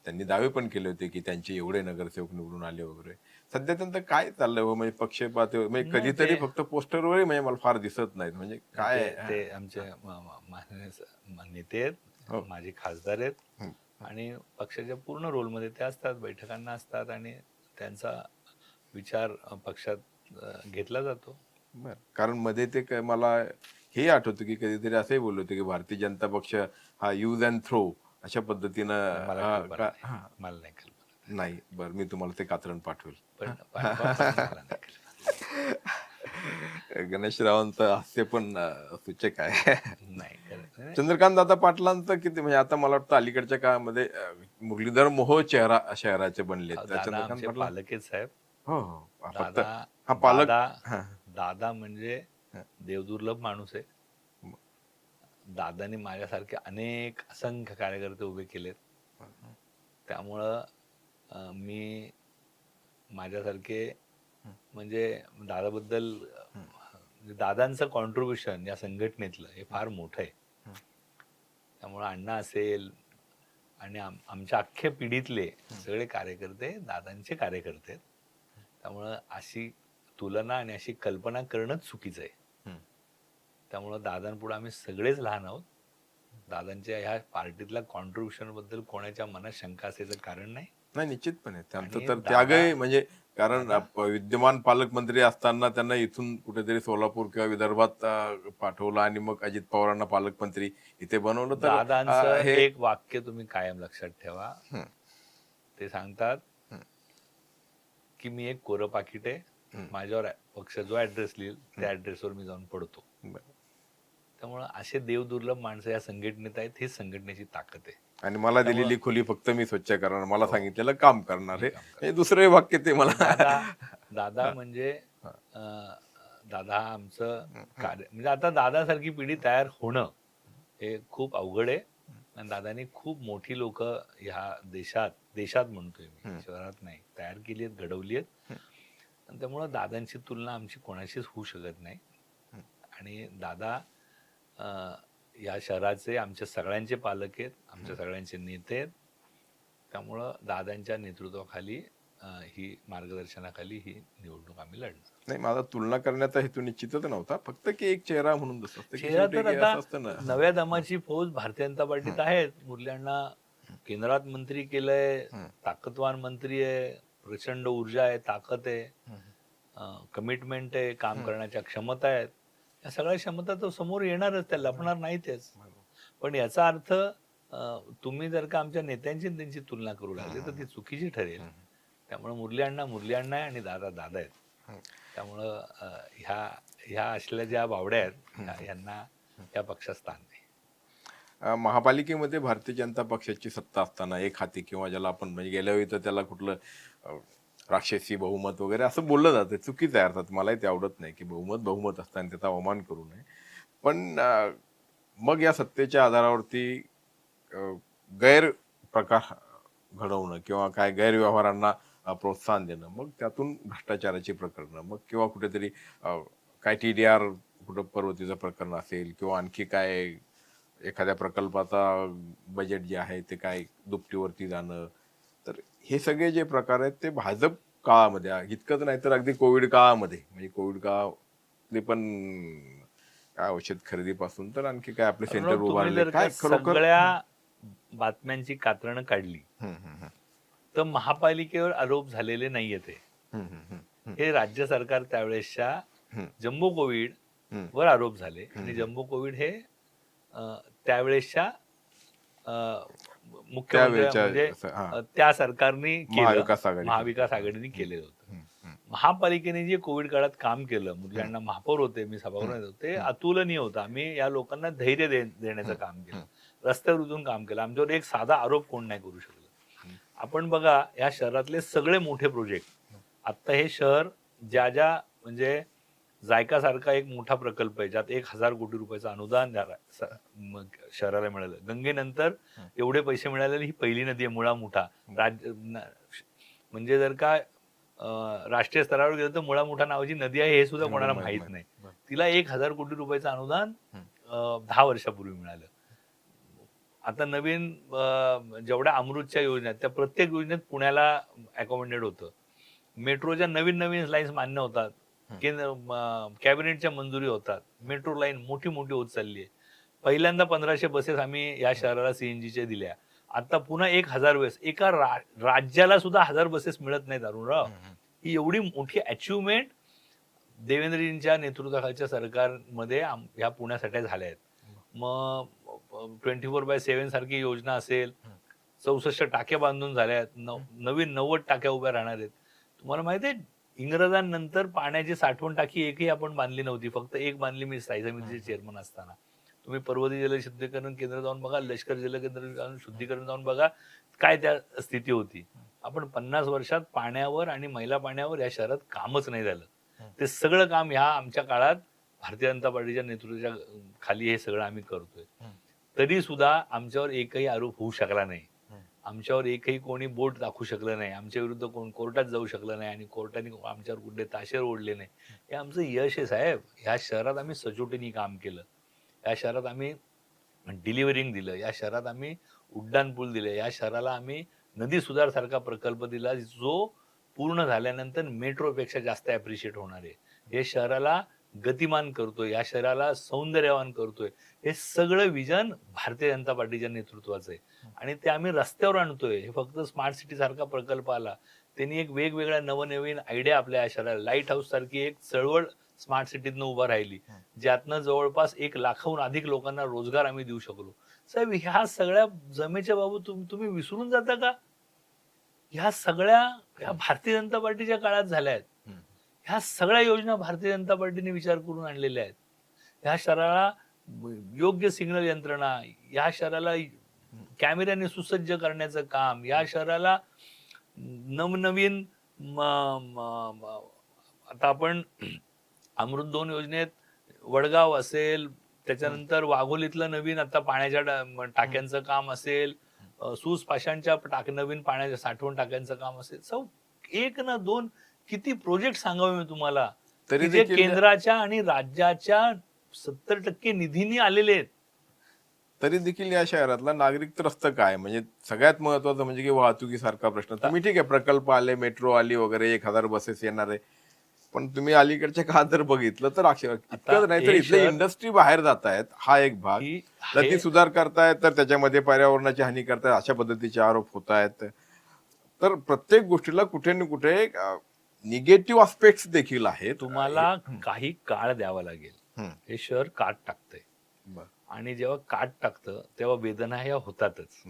त्यांनी दावे पण केले होते की त्यांचे एवढे नगरसेवक निवडून आले वगैरे. सध्या त्यांचं काय चाललंय हो? म्हणजे पक्षपात म्हणजे नाही कधीतरी ते फक्त पोस्टरवर म्हणजे मला फार दिसत नाहीत. म्हणजे काय ते ते आमचे माननीय नेते आहेत, हो. माझे खासदार आहेत हं. आणि पक्षाच्या पूर्ण रोलमध्ये ते असतात, बैठकांना असतात आणि त्यांचा विचार पक्षात घेतला जातो. बरं. कारण मध्ये ते मला हे आठवतं की कधीतरी असंही बोलले होते की भारतीय जनता पक्ष हा यूज अँड थ्रो अशा पद्धतीनं मला कल्पना नाही. मला नाही कल्पना. नाही. बरं, मी तुम्हाला ते कात्रण पाठवेल. पण पाठवा, पण मला नाही कल्पना. गणेशरावांचं हास्य पण सूचक आहे. नाही खरं चंद्रकांत दादा पाटलांचं किती म्हणजे आता मला वाटतं अलीकडच्या काळामध्ये मुरलीधर मोहोळ चेहरा शहराचे बनलेत. तर दादा चंद्रकांत आमचे पाटला पालकच साहेब. हो हो फक्त दादा हा पालक दादा हा दादा म्हणजे हा. देवदुर्लभ माणूस आहे. दादानी माझ्यासारखे अनेक असंख्य कार्यकर्ते उभे केलेत. त्यामुळं मी माझ्यासारखे म्हणजे दादाबद्दल म्हणजे दादांचं कॉन्ट्रीब्युशन या संघटनेतलं हे फार मोठं आहे. त्यामुळं अण्णा असेल आणि आमच्या अख्ख्या पिढीतले सगळे कार्यकर्ते दादांचे कार्यकर्ते आहेत. त्यामुळं अशी तुलना आणि अशी कल्पना करणंच चुकीचं आहे. त्यामुळं दादांपुढे आम्ही सगळेच लहान आहोत. दादांच्या ह्या पार्टीतल्या कॉन्ट्रीब्युशन बद्दल कोणाच्या मनात शंका असायचं कारण नाही. नाही निश्चितपणे त्यांचं आणि तर त्यागही म्हणजे कारण दादा- विद्यमान पालकमंत्री असताना त्यांना इथून कुठेतरी सोलापूर किंवा विदर्भात पाठवलं आणि मग अजित पवारांना पालकमंत्री इथे बनवलं तर दादांचं हे एक वाक्य तुम्ही कायम लक्षात ठेवा. ते सांगतात की मी एक कोरं पाकिट आहे, माझ्यावर पक्ष जो ऍड्रेस लिहिल त्या ऍड्रेसवर मी जाऊन पडतो. त्यामुळं असे देवदुर्लभ माणसं या संघटनेत आहेत. हीच संघटनेची ताकद आहे. आणि मला दिलेली खोली फक्त मी स्वच्छ करणार, मला हो. सांगितलेलं काम करणार हे दुसरे वाक्य ते मला दादा म्हणजे दादा हा आमचं कार्य म्हणजे आता दादासारखी पिढी तयार होणं हे खूप अवघड आहे. आणि दादानी खूप मोठी लोक ह्या देशात म्हणतोय मी, शहरात नाही, तयार केली आहेत, घडवली आहेत. आणि त्यामुळं दादांची तुलना आमची कोणाशीच होऊ शकत नाही. आणि दादा या शहराचे आमच्या सगळ्यांचे पालक आहेत, आमच्या सगळ्यांचे नेते आहेत. त्यामुळं दादांच्या नेतृत्वाखाली ही मार्गदर्शनाखाली ही निवडणूक आम्ही लढणार. नाही माझा तुलना करण्याचा हेतू निश्चितच नव्हता, फक्त की एक चेहरा म्हणून जसं असतं की चेहरा शेवटी तर असं आता असतं ना. नव्या दमाची फौज भारतीय जनता पार्टीत आहेत. मुरल्यांना केंद्रात मंत्री केलंय, ताकदवान मंत्री आहे, प्रचंड ऊर्जा आहे, ताकद आहे, कमिटमेंट आहे, काम करण्याच्या क्षमता आहेत. या सगळ्या क्षमता तो समोर येणारच, त्या लपणार नाही तेच. पण याचा अर्थ तुम्ही जर का आमच्या नेत्यांची त्यांची तुलना करू लागले तर ती चुकीची ठरेल. त्यामुळे मुरली अण्णा आहे आणि दादा आहेत. त्यामुळं ह्या असल्या ज्या बावड्या आहेत यांना या पक्षात स्थान नाही. महापालिकेमध्ये भारतीय जनता पक्षाची सत्ता असताना एक हाती किंवा ज्याला आपण म्हणजे गेल्या वेळी तर त्याला कुठलं राक्षसी बहुमत वगैरे असं बोललं जातं, चुकीचं आहे अर्थात. मलाही ते आवडत नाही की बहुमत असताना त्याचा अवमान करू नये. पण मग या सत्तेच्या आधारावरती गैर प्रकार घडवणं किंवा काय गैरव्यवहारांना प्रोत्साहन देणं, मग त्यातून भ्रष्टाचाराची प्रकरणं, मग किंवा कुठेतरी काय TDR कुठं पर्वतीचं प्रकरण असेल किंवा आणखी काय एखाद्या प्रकल्पाचा बजेट जे आहे ते काय दुपटीवरती जाणं, तर हे सगळे जे प्रकार आहेत ते भाजप काळामध्ये इतकंच नाही तर अगदी कोविड काळामध्ये म्हणजे कोविड काळातले पण काय औषध खरेदीपासून तर आणखी काय आपले सेंटर तुम्ही उभारले जर काय का खरोखर सगळ्या बातम्यांची कात्रणं काढली तर महापालिकेवर आरोप झालेले नाहीये ते. हे राज्य सरकार त्यावेळेसच्या जम्बो कोविड वर आरोप झाले. आणि जम्बो कोविड हे त्यावेळेसच्या मुख्यमंत्री म्हणजे त्या सरकारने महाविकास आघाडीने केलेलं होतं. महापालिकेने जे कोविड काळात काम केलं, मुलांना महापौर होते, मी सभागृहात होते, अतुलनीय होतं. आम्ही या लोकांना धैर्य देण्याचं काम केलं, रस्त्यावर उतरून काम केलं. आमच्यावर एक साधा आरोप कोण नाही करू शकलं. आपण बघा या शहरातले सगळे मोठे प्रोजेक्ट, आता हे शहर ज्या म्हणजे जायका सारखा एक मोठा प्रकल्प आहे ज्यात 1000 कोटी रुपयाचं अनुदान शहराला मिळालं. गंगेनंतर एवढे पैसे मिळालेले ही पहिली नदी आहे. मुळा मुठा म्हणजे जर का राष्ट्रीय स्तरावर गेलं तर मुळा मुठा नावाची नदी आहे हे सुद्धा कोणाला माहित नाही. तिला 1000 कोटी रुपयाचं अनुदान 10 वर्षापूर्वी मिळालं. आता नवीन जेवढ्या अमृतच्या योजना आहेत त्या प्रत्येक योजनेत पुण्याला अकोमोडेट होतं. मेट्रोच्या नवीन लाईन्स मान्य होतात, कॅबिनेटच्या मंजुरी होतात, मेट्रो लाईन मोठी होत चालली आहे. पहिल्यांदा 1500 बसेस आम्ही या शहराला CNGच्या दिल्या. आता पुन्हा 1000 बस. एका राज्याला सुद्धा 1000 बसेस मिळत नाहीत अरुणराव. ही एवढी मोठी अचिव्हमेंट देवेंद्रजींच्या नेतृत्वाखालच्या सरकारमध्ये ह्या पुण्यासाठी झाल्या आहेत. मग 24/7 सारखी योजना असेल, 64 टाक्या बांधून झाल्या आहेत, नवीन 90 टाक्या उभ्या राहणार आहेत. तुम्हाला माहिती आहे इंग्रजांनंतर पाण्याची साठवण टाकी एकही आपण बांधली नव्हती, फक्त एक बांधली मी स्थायी समितीचे चेअरमन असताना. तुम्ही पर्वती जल शुद्धीकरण केंद्र जाऊन बघा, लष्कर जल केंद्र जाऊन शुद्धीकरण जाऊन बघा, काय त्या स्थिती होती. आपण 50 वर्षात पाण्यावर आणि मैला पाण्यावर या शहरात कामच नाही झालं. ते सगळं काम ह्या आमच्या काळात भारतीय जनता पार्टीच्या नेतृत्वाच्या खाली हे सगळं आम्ही करतोय. तरी सुद्धा आमच्यावर एकही आरोप होऊ शकला नाही. आमच्यावर एकही कोणी बोट दाखवू शकलं नाही. आमच्या विरुद्ध कोण कोर्टात जाऊ शकलं नाही आणि कोर्टाने आमच्यावर कुठले ताशेर ओढले नाही. हे आमचं यश आहे साहेब. ह्या शहरात आम्ही सचोटीने काम केलं. या शहरात आम्ही डिलिव्हरिंग दिलं. या शहरात आम्ही उड्डाण पूल दिले. या शहराला आम्ही नदी सुधार सारखा प्रकल्प दिला, जो पूर्ण झाल्यानंतर मेट्रोपेक्षा जास्त ॲप्रिशिएट होणार आहे. हे शहराला गतिमान करतोय, या शहराला सौंदर्यवान करतोय. हे सगळं विजन भारतीय जनता पार्टीच्या नेतृत्वाचं आहे आणि ते आम्ही रस्त्यावर आणतोय. हे फक्त स्मार्ट सिटी सारखा प्रकल्प आला, त्यांनी एक वेगवेगळ्या नवनवीन आयडिया आपल्या या शहराला, लाईट हाऊस सारखी एक चळवळ स्मार्ट सिटीतनं उभा राहिली, ज्यातनं जवळपास 1 लाखाहून अधिक लोकांना रोजगार आम्ही देऊ शकलो. साहेब, ह्या सगळ्या जमेच्या बाबत तुम्ही विसरून जाता का? ह्या सगळ्या ह्या भारतीय जनता पार्टीच्या काळात झाल्या आहेत. ह्या सगळ्या योजना भारतीय जनता पार्टीने विचार करून आणलेल्या आहेत. ह्या शहराला योग्य सिग्नल यंत्रणा, या शहराला कॅमेऱ्याने सुसज्ज करण्याचं काम, या शहराला नवनवीन आता आपण अमृत 2 योजनेत वडगाव असेल, त्याच्यानंतर वाघोलीतलं नवीन आता पाण्याच्या टाक्यांचं काम असेल, सूस पाषाणच्या नवीन पाण्याच्या साठवण टाक्यांचं काम असेल. एक ना दोन किती प्रोजेक्ट सांगावे मी तुम्हाला, तरी जे केंद्राच्या आणि राज्याच्या 70% निधीने आलेले आहेत. तरी देखील या शहरातला नागरिक त्रस्त काय, म्हणजे सगळ्यात महत्वाचं म्हणजे की वाहतुकीसारखा प्रश्न. तुम्ही ठीक आहे, प्रकल्प आले, मेट्रो आली वगैरे, 1000 बसेस येणार आहे, पण तुम्ही अलीकडच्या काळात जर बघितलं तर इतकंच नाही तर इथले इंडस्ट्री बाहेर जात आहेत, हा एक भाग. नदी सुधार करतायत तर त्याच्यामध्ये पर्यावरणाची हानी करतायत, अशा पद्धतीचे आरोप होत आहेत. तर प्रत्येक गोष्टीला कुठे ना कुठे निगेटिव्ह आस्पेक्ट्स देखील आहेत. तुम्हाला काही काळ द्यावा लागेल. हे शहर काट टाकतंय आणि जेव्हा काट टाकतं तेव्हा वेदना ह्या होतातच.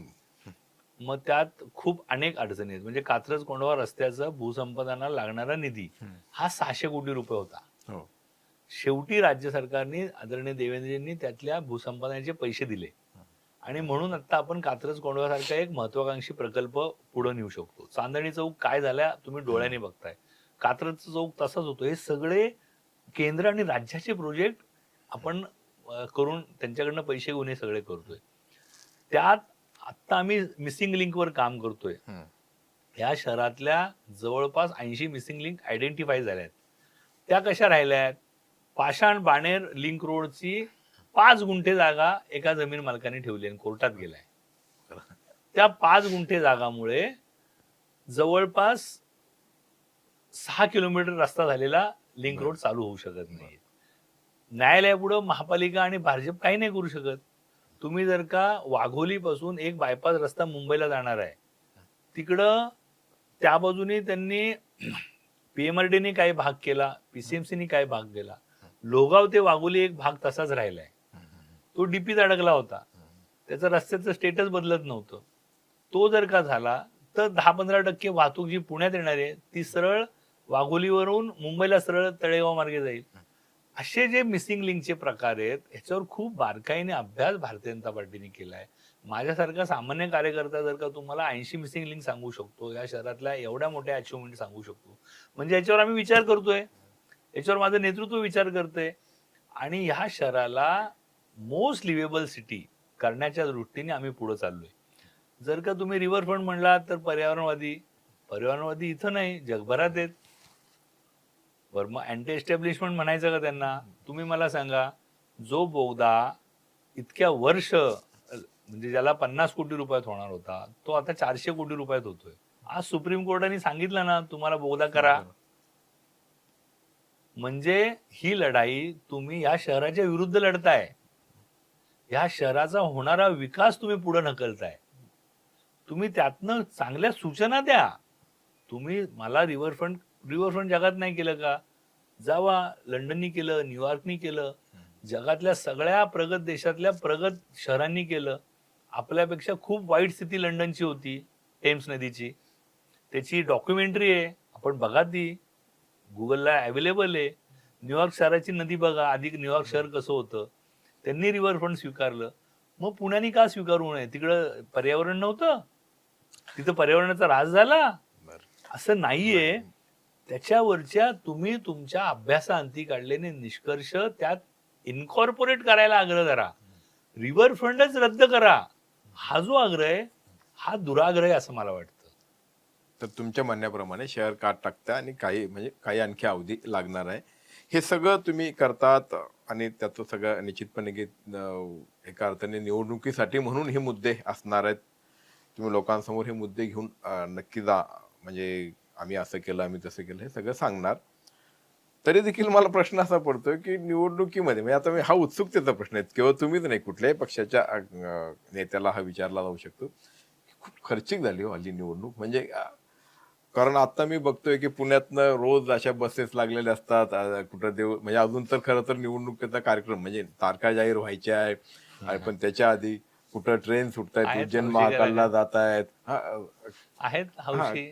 मग त्यात खूप अनेक अडचणी आहेत. म्हणजे कात्रज कोंढवा रस्त्याचं भूसंपादनाला लागणारा निधी हा 600 कोटी रुपये होता. शेवटी राज्य सरकारने, आदरणीय देवेंद्रजींनी त्यातल्या भूसंपादनाचे पैसे दिले आणि म्हणून आता आपण कात्रज कोंढव्यासारखा एक महत्वाकांक्षी प्रकल्प पुढे नेऊ शकतो. चांदणी चौक काय झाल्या तुम्ही डोळ्याने बघताय, कात्रजचा चौक तसाच होतो. हे सगळे केंद्र आणि राज्याचे प्रोजेक्ट आपण करून त्यांच्याकडनं पैसे घेऊन हे सगळे करतोय. त्यात आता आम्ही मिसिंग लिंकवर काम करतोय. या शहरातल्या जवळपास 80 मिसिंग लिंक आयडेंटिफाय झाल्या आहेत. त्या कशा राहिल्या आहेत? पाषाण बाणेर लिंक रोडची 5 गुंठे जागा एका जमीन मालकाने ठेवली आणि कोर्टात गेलाय. त्या 5 गुंठे जागामुळे जवळपास 6 किलोमीटर रस्ता झालेला लिंक रोड चालू होऊ शकत नाही. न्यायालयापुढं महापालिका आणि भाजप काही नाही करू शकत. तुम्ही जर का वाघोलीपासून एक बायपास रस्ता मुंबईला जाणार आहे, तिकडं त्या बाजूने त्यांनी पीएमआरडीने काही भाग केला, पीसीएमसीने काही भाग केला. लोगाव ते वाघोली एक भाग तसाच राहिलाय. तो डीपीत अडकला होता, त्याचं रस्त्याचं स्टेटस बदलत नव्हतं. तो जर का झाला तर 10-15% वाहतूक जी पुण्यात येणार आहे ती सरळ वाघोलीवरून मुंबईला सरळ तळेगाव मार्गे जाईल. असे जे मिसिंग लिंकचे प्रकार आहेत ह्याच्यावर खूप बारकाईने अभ्यास भारतीय जनता पार्टीने केलाय. माझ्यासारखा सामान्य कार्यकर्ता जर का तुम्हाला 80 मिसिंग लिंक सांगू शकतो, या शहरातल्या एवढ्या मोठ्या अचिव्हमेंट सांगू शकतो, म्हणजे याच्यावर आम्ही विचार करतोय, याच्यावर माझं नेतृत्व विचार करतंय आणि ह्या शहराला मोस्ट लिव्हेबल सिटी करण्याच्या दृष्टीने आम्ही पुढे चाललोय. जर का तुम्ही रिव्हरफ्रंट म्हणलात तर पर्यावरणवादी इथं नाही, जगभरात आहेत. बरं, मग अँटी एस्टॅब्लिशमेंट म्हणायचं का त्यांना? तुम्ही मला सांगा, जो बोगदा इतक्या वर्ष म्हणजे ज्याला 50 कोटी रुपयात होणार होता तो आता 400 कोटी रुपयात होतोय. आज सुप्रीम कोर्टाने सांगितलं ना तुम्हाला बोगदा करा. म्हणजे ही लढाई तुम्ही या शहराच्या विरुद्ध लढताय. या शहराचा होणारा विकास तुम्ही पुढे ढकलताय. तुम्ही त्यातनं चांगल्या सूचना द्या. तुम्ही मला रिव्हरफ्रंट जगात नाही केलं का? जावा, लंडननी केलं, न्यूयॉर्कनी केलं, जगातल्या सगळ्या प्रगत देशातल्या प्रगत शहरांनी केलं. आपल्यापेक्षा खूप वाईट स्थिती लंडनची होती टेम्स नदीची, त्याची डॉक्युमेंटरी आहे, आपण बघा ती. गुगलला अवेलेबल आहे. न्यूयॉर्क शहराची नदी बघा, आधी न्यूयॉर्क शहर कसं होतं, त्यांनी रिव्हरफ्रंट स्वीकारलं. मग पुण्याने का स्वीकारू नये? तिकडं पर्यावरण नव्हतं, तिथं पर्यावरणाचा ऱ्हास झाला असं नाहीये. त्याच्यावरच्या तुम्ही तुमच्या अभ्यासाअंती काढलेले निष्कर्ष त्यात इन्कॉर्पोरेट करायला आग्रह धरा. रिव्हरफ्रंटच रद्द करा. हा जो आग्रह आहे हा दुराग्रह आहे असं मला वाटतं. तर तुमच्या म्हणण्याप्रमाणे शेअर का टाकता आणि काही आणखी अवधी लागणार आहे. हे सगळं तुम्ही करतात आणि त्याचं सगळं निश्चितपणे की एका अर्थाने निवडणुकीसाठी म्हणून हे मुद्दे असणार आहेत. तुम्ही लोकांसमोर हे मुद्दे घेऊन नक्की जा, म्हणजे आम्ही असं केलं, आम्ही तसं केलं, हे सगळं सांगणार. तरी देखील मला प्रश्न असा पडतोय की निवडणुकीमध्ये म्हणजे आता हा उत्सुकतेचा प्रश्न आहे, केवळ तुम्हीच नाही, कुठल्याही पक्षाच्या नेत्याला हा विचारला जाऊ शकतो. खूप खर्चिक झाली हो हल्ली निवडणूक. म्हणजे कारण आता मी बघतोय की पुण्यातनं रोज अशा बसेस लागलेल्या असतात. कुठं देव म्हणजे अजून तर खरं तर निवडणुकीचा कार्यक्रम म्हणजे तारखा जाहीर व्हायच्या आहे आणि पण त्याच्या आधी कुठं ट्रेन सुटतायत, आहेत उज्जैन हौशी महाकालला करायला. जात आहेत. आहेत हौशी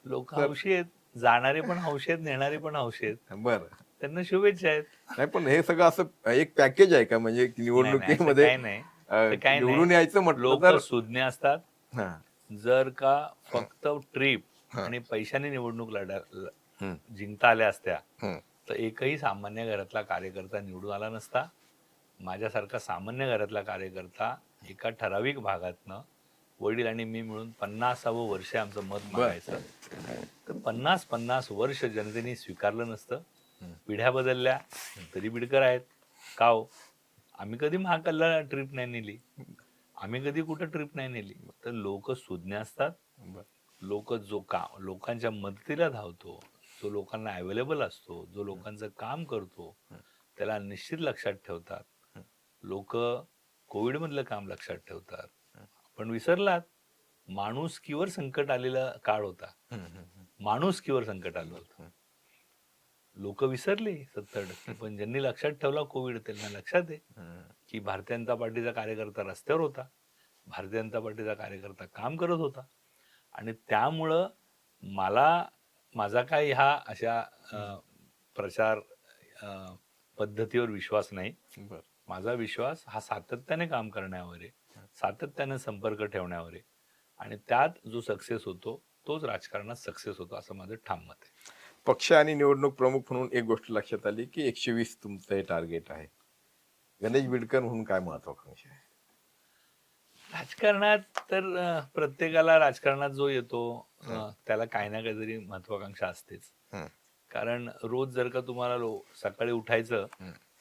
लोक, तर हौशी आहेत, जाणारे पण हौशी आहेत, नेणारे पण हौशी आहेत. बरं. त्यांना शुभेच्छा आहेत. नाही पण हे सगळं असं एक पॅकेज आहे का, म्हणजे की नाही नाही, असं निवडणुकीमध्ये काही नाही. असं काही नाही. निवडून यायचं म्हटलं लोक तर सुज्ञ असतात. हा, जर का फक्त ट्रीप हा, आणि पैशाने निवडणूक हम्म, जिंकता आल्या असत्या हम्म, तर एकही सामान्य घरातला कार्यकर्ता निवडून आला नसता. माझ्यासारखा सामान्य घरातला कार्यकर्ता एका ठराविक भागातनं वडील आणि मी मिळून 50वं वर्ष आमचं मत मागायचं. तर 50 वर्ष जनतेने स्वीकारलं नसतं. पिढ्या बदलल्या तरी बिडकर आहेत का हो? आम्ही कधी महाकालला ट्रिप नाही नेली, आम्ही कधी कुठं ट्रिप नाही नेली. तर लोक सुज्ञ असतात. लोक लोकांच्या मदतीला धावतो, जो लोकांना अवेलेबल असतो, जो लोकांचं काम करतो, त्याला निश्चित लक्षात ठेवतात. लोक कोविड मधलं काम लक्षात ठेवतात. पण विसरलात, माणुसकीवर संकट आलेला काळ होता. माणुसकीवर संकट आलं होतं. लोक विसरले 70%. पण ज्यांनी लक्षात ठेवला कोविड, त्यांना लक्षात आहे की भारतीय जनता पार्टीचा कार्यकर्ता रस्त्यावर होता, भारतीय जनता पार्टीचा कार्यकर्ता काम करत होता. आणि त्यामुळं मला माझा काही हा अशा प्रचार पद्धतीवर विश्वास नाही. माझा विश्वास हा सातत्याने काम करण्यावर आहे, सातत्याने संपर्क ठेवण्यावर आहे. आणि त्यात जो सक्सेस होतो तोच राजकारणात सक्सेस होतो असं माझं ठाम मत आहे. पक्ष आणि निवडणूक प्रमुख म्हणून एक गोष्ट लक्षात आली की 120 तुमचं हे टार्गेट आहे. गणेश बिडकर म्हणून काय महत्वाकांक्षा आहे राजकारणात? तर प्रत्येकाला राजकारणात जो येतो त्याला काही ना काहीतरी महत्वाकांक्षा असतेच. कारण रोज जर का तुम्हाला सकाळी उठायचं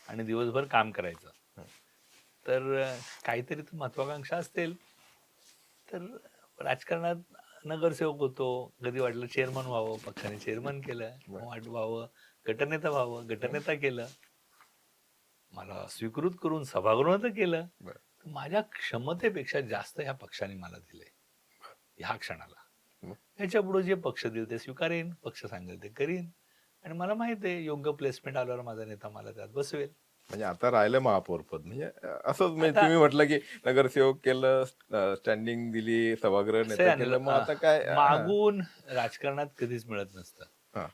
आणि दिवसभर काम करायचं तर काहीतरी तर महत्वाकांक्षा असतील. तर राजकारणात नगरसेवक होतो, कधी वाटलं चेअरमन व्हावं, पक्षाने चेअरमन केलं. व्हावं गटनेता व्हावं, गटनेता केलं. मला स्वीकृत करून सभागृहात केलं. माझ्या क्षमतेपेक्षा जास्त ह्या पक्षाने मला दिले ह्या क्षणाला. ह्याच्या पुढे जे पक्ष देईल ते स्वीकारेन, पक्ष सांगेल ते करीन. आणि मला माहित आहे योग्य प्लेसमेंट आल्यावर माझा नेता मला त्यात बसवेल. म्हणजे आता राहिलं महापौर पद, म्हणजे असंच म्हणजे तुम्ही म्हटलं की नगरसेवक केलं, स्टँडिंग दिली, सभागृह नेता केलं, मग आता काय मागून राजकारणात कधीच मिळत नसतं. हा.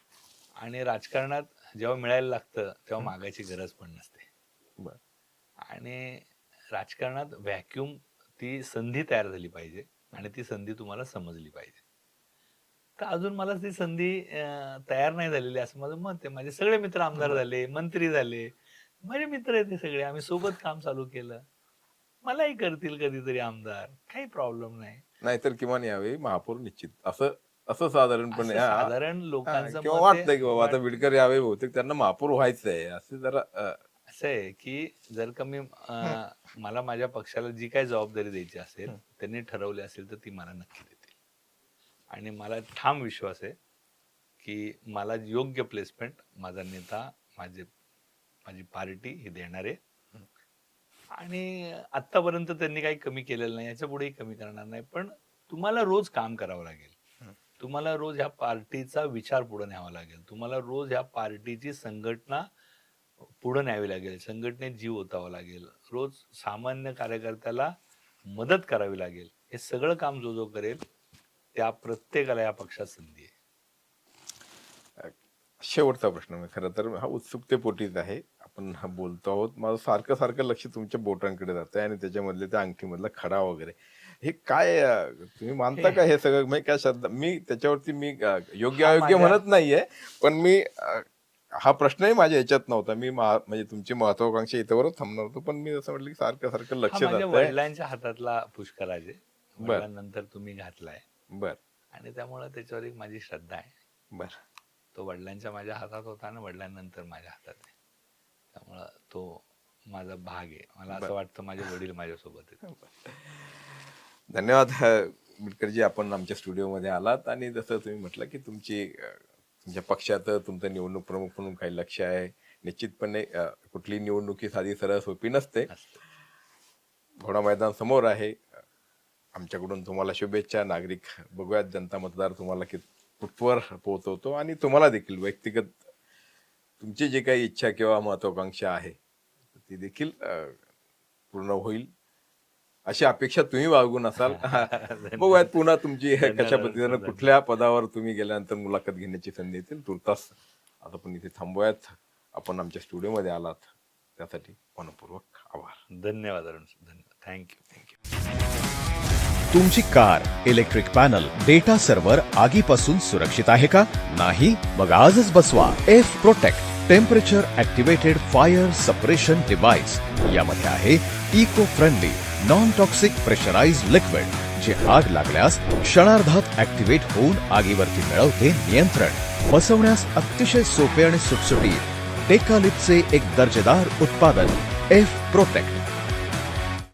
आणि राजकारणात जेव्हा मिळायला लागतं तेव्हा मागायची गरज पण नसते. आणि राजकारणात व्हॅक्युम, ती संधी तयार झाली पाहिजे आणि ती संधी तुम्हाला समजली पाहिजे. तर अजून मला ती संधी तयार नाही झालेली असं माझं मत आहे. माझे सगळे मित्र आमदार झाले, मंत्री झाले, माझे मित्र आहेत ते सगळे, आम्ही सोबत काम चालू केलं. मलाही करतील कधीतरी आमदार, काही प्रॉब्लेम नाही. नाहीतर किमान यावेळी महापौर निश्चित, असं असं साधारणपणे साधारण लोकांचं किंवा मत वाटतंय की बाबा आहे. आता बिडकर यावे, बहुतेक त्यांना महापौर व्हायचं आहे असं जरा असं आहे की जर का मी मला माझ्या पक्षाला जी काही जबाबदारी द्यायची असेल त्यांनी ठरवली असेल तर ती मला नक्की देतील. आणि मला ठाम विश्वास आहे की मला योग्य प्लेसमेंट माझा नेता, माझी पार्टी हे देणार आहे. आणि आतापर्यंत त्यांनी काही कमी केलेलं नाही, याच्या पुढेही कमी करणार नाही. पण तुम्हाला रोज काम करावं लागेल, तुम्हाला रोज ह्या पार्टीचा विचार पुढे न्यावा लागेल, तुम्हाला रोज ह्या पार्टीची संघटना पुढे न्यावी लागेल, संघटनेत जीव ओतावा लागेल, रोज सामान्य कार्यकर्त्याला मदत करावी लागेल. हे सगळं काम जो जो करेल त्या प्रत्येकाला या पक्षात संधी आहे. शेवटचा प्रश्न म्हणजे खरं तर हा उत्सुकतेपोटीच आहे. आपण हा बोलतो आहोत. माझं सारखं सारखं लक्ष तुमच्या बोटांकडे जातंय आणि त्याच्यामधले त्या अंगठीमधला खडा वगैरे. हे काय तुम्ही मानता का हे सगळं? म्हणजे काय श्रद्धा मी त्याच्यावरती योग्य हा अयोग्य माझ्या- म्हणत नाहीये, पण हा प्रश्नही माझ्या ह्याच्यात नव्हता. म्हणजे तुमची महत्वाकांक्षा इथवरच थांबणार होतो, पण मी असं म्हटलं की सारखं सारखं हा लक्ष माझ्या जातंय. वडिलांच्या हातातला पुष्कराज आहे. बर. वडिलांनंतर तुम्ही घातलाय बर आणि त्यामुळे त्याच्यावर एक माझी श्रद्धा आहे. बर तो वडिलांच्या माझ्या हातात होता आणि वडिलांनंतर माझ्या हातात आहे. त्यामुळं तो माझा भाग आहे. मला असं वाटतं माझे वडील माझ्यासोबत आहेत. धन्यवाद बिडकरजी, आपण आमच्या स्टुडिओमध्ये आलात आणि जसं तुम्ही म्हटलं की तुमच्या पक्षात तुमचं निवडणूक प्रमुख म्हणून काही लक्ष आहे. निश्चितपणे कुठली निवडणुकी साधी सरळ सोपी नसते. घोडा मैदान समोर आहे. आमच्याकडून तुम्हाला शुभेच्छा. नागरिक बघूयात जनता मतदार तुम्हाला कुठवर पोहोचवतो आणि तुम्हाला देखील व्यक्तिगत तुमची जी काही इच्छा किंवा महत्वाकांक्षा आहे ती देखील पूर्ण होईल अशी अपेक्षा तुम्ही बाळगून असाल. बघूयात पुन्हा तुमची कशा पद्धतीनं कुठल्या पदावर तुम्ही गेल्यानंतर मुलाखत घेण्याची संधी येतील. तुर्तास आता पण इथे थांबूयात. आपण आमच्या स्टुडिओमध्ये आलात त्यासाठी मनपूर्वक आभार. धन्यवाद अरुण. धन्यवाद. थँक्यू. तुमची car, electric panel, data server आगीपासून सुरक्षित आहे का? नाही? मग आजच बसवा F protect temperature activated fire suppression device. यामध्ये आहे eco friendly non toxic pressurised liquid, जे आग लागल्यास क्षणार्धात ऍक्टिव्हेट होऊन आगीवरती मिळवते नियंत्रण. बसवण्यास अतिशय सोपे आणि सुटसुटीत. टेकालिपचे एक दर्जेदार उत्पादन एफ प्रोटेक्ट.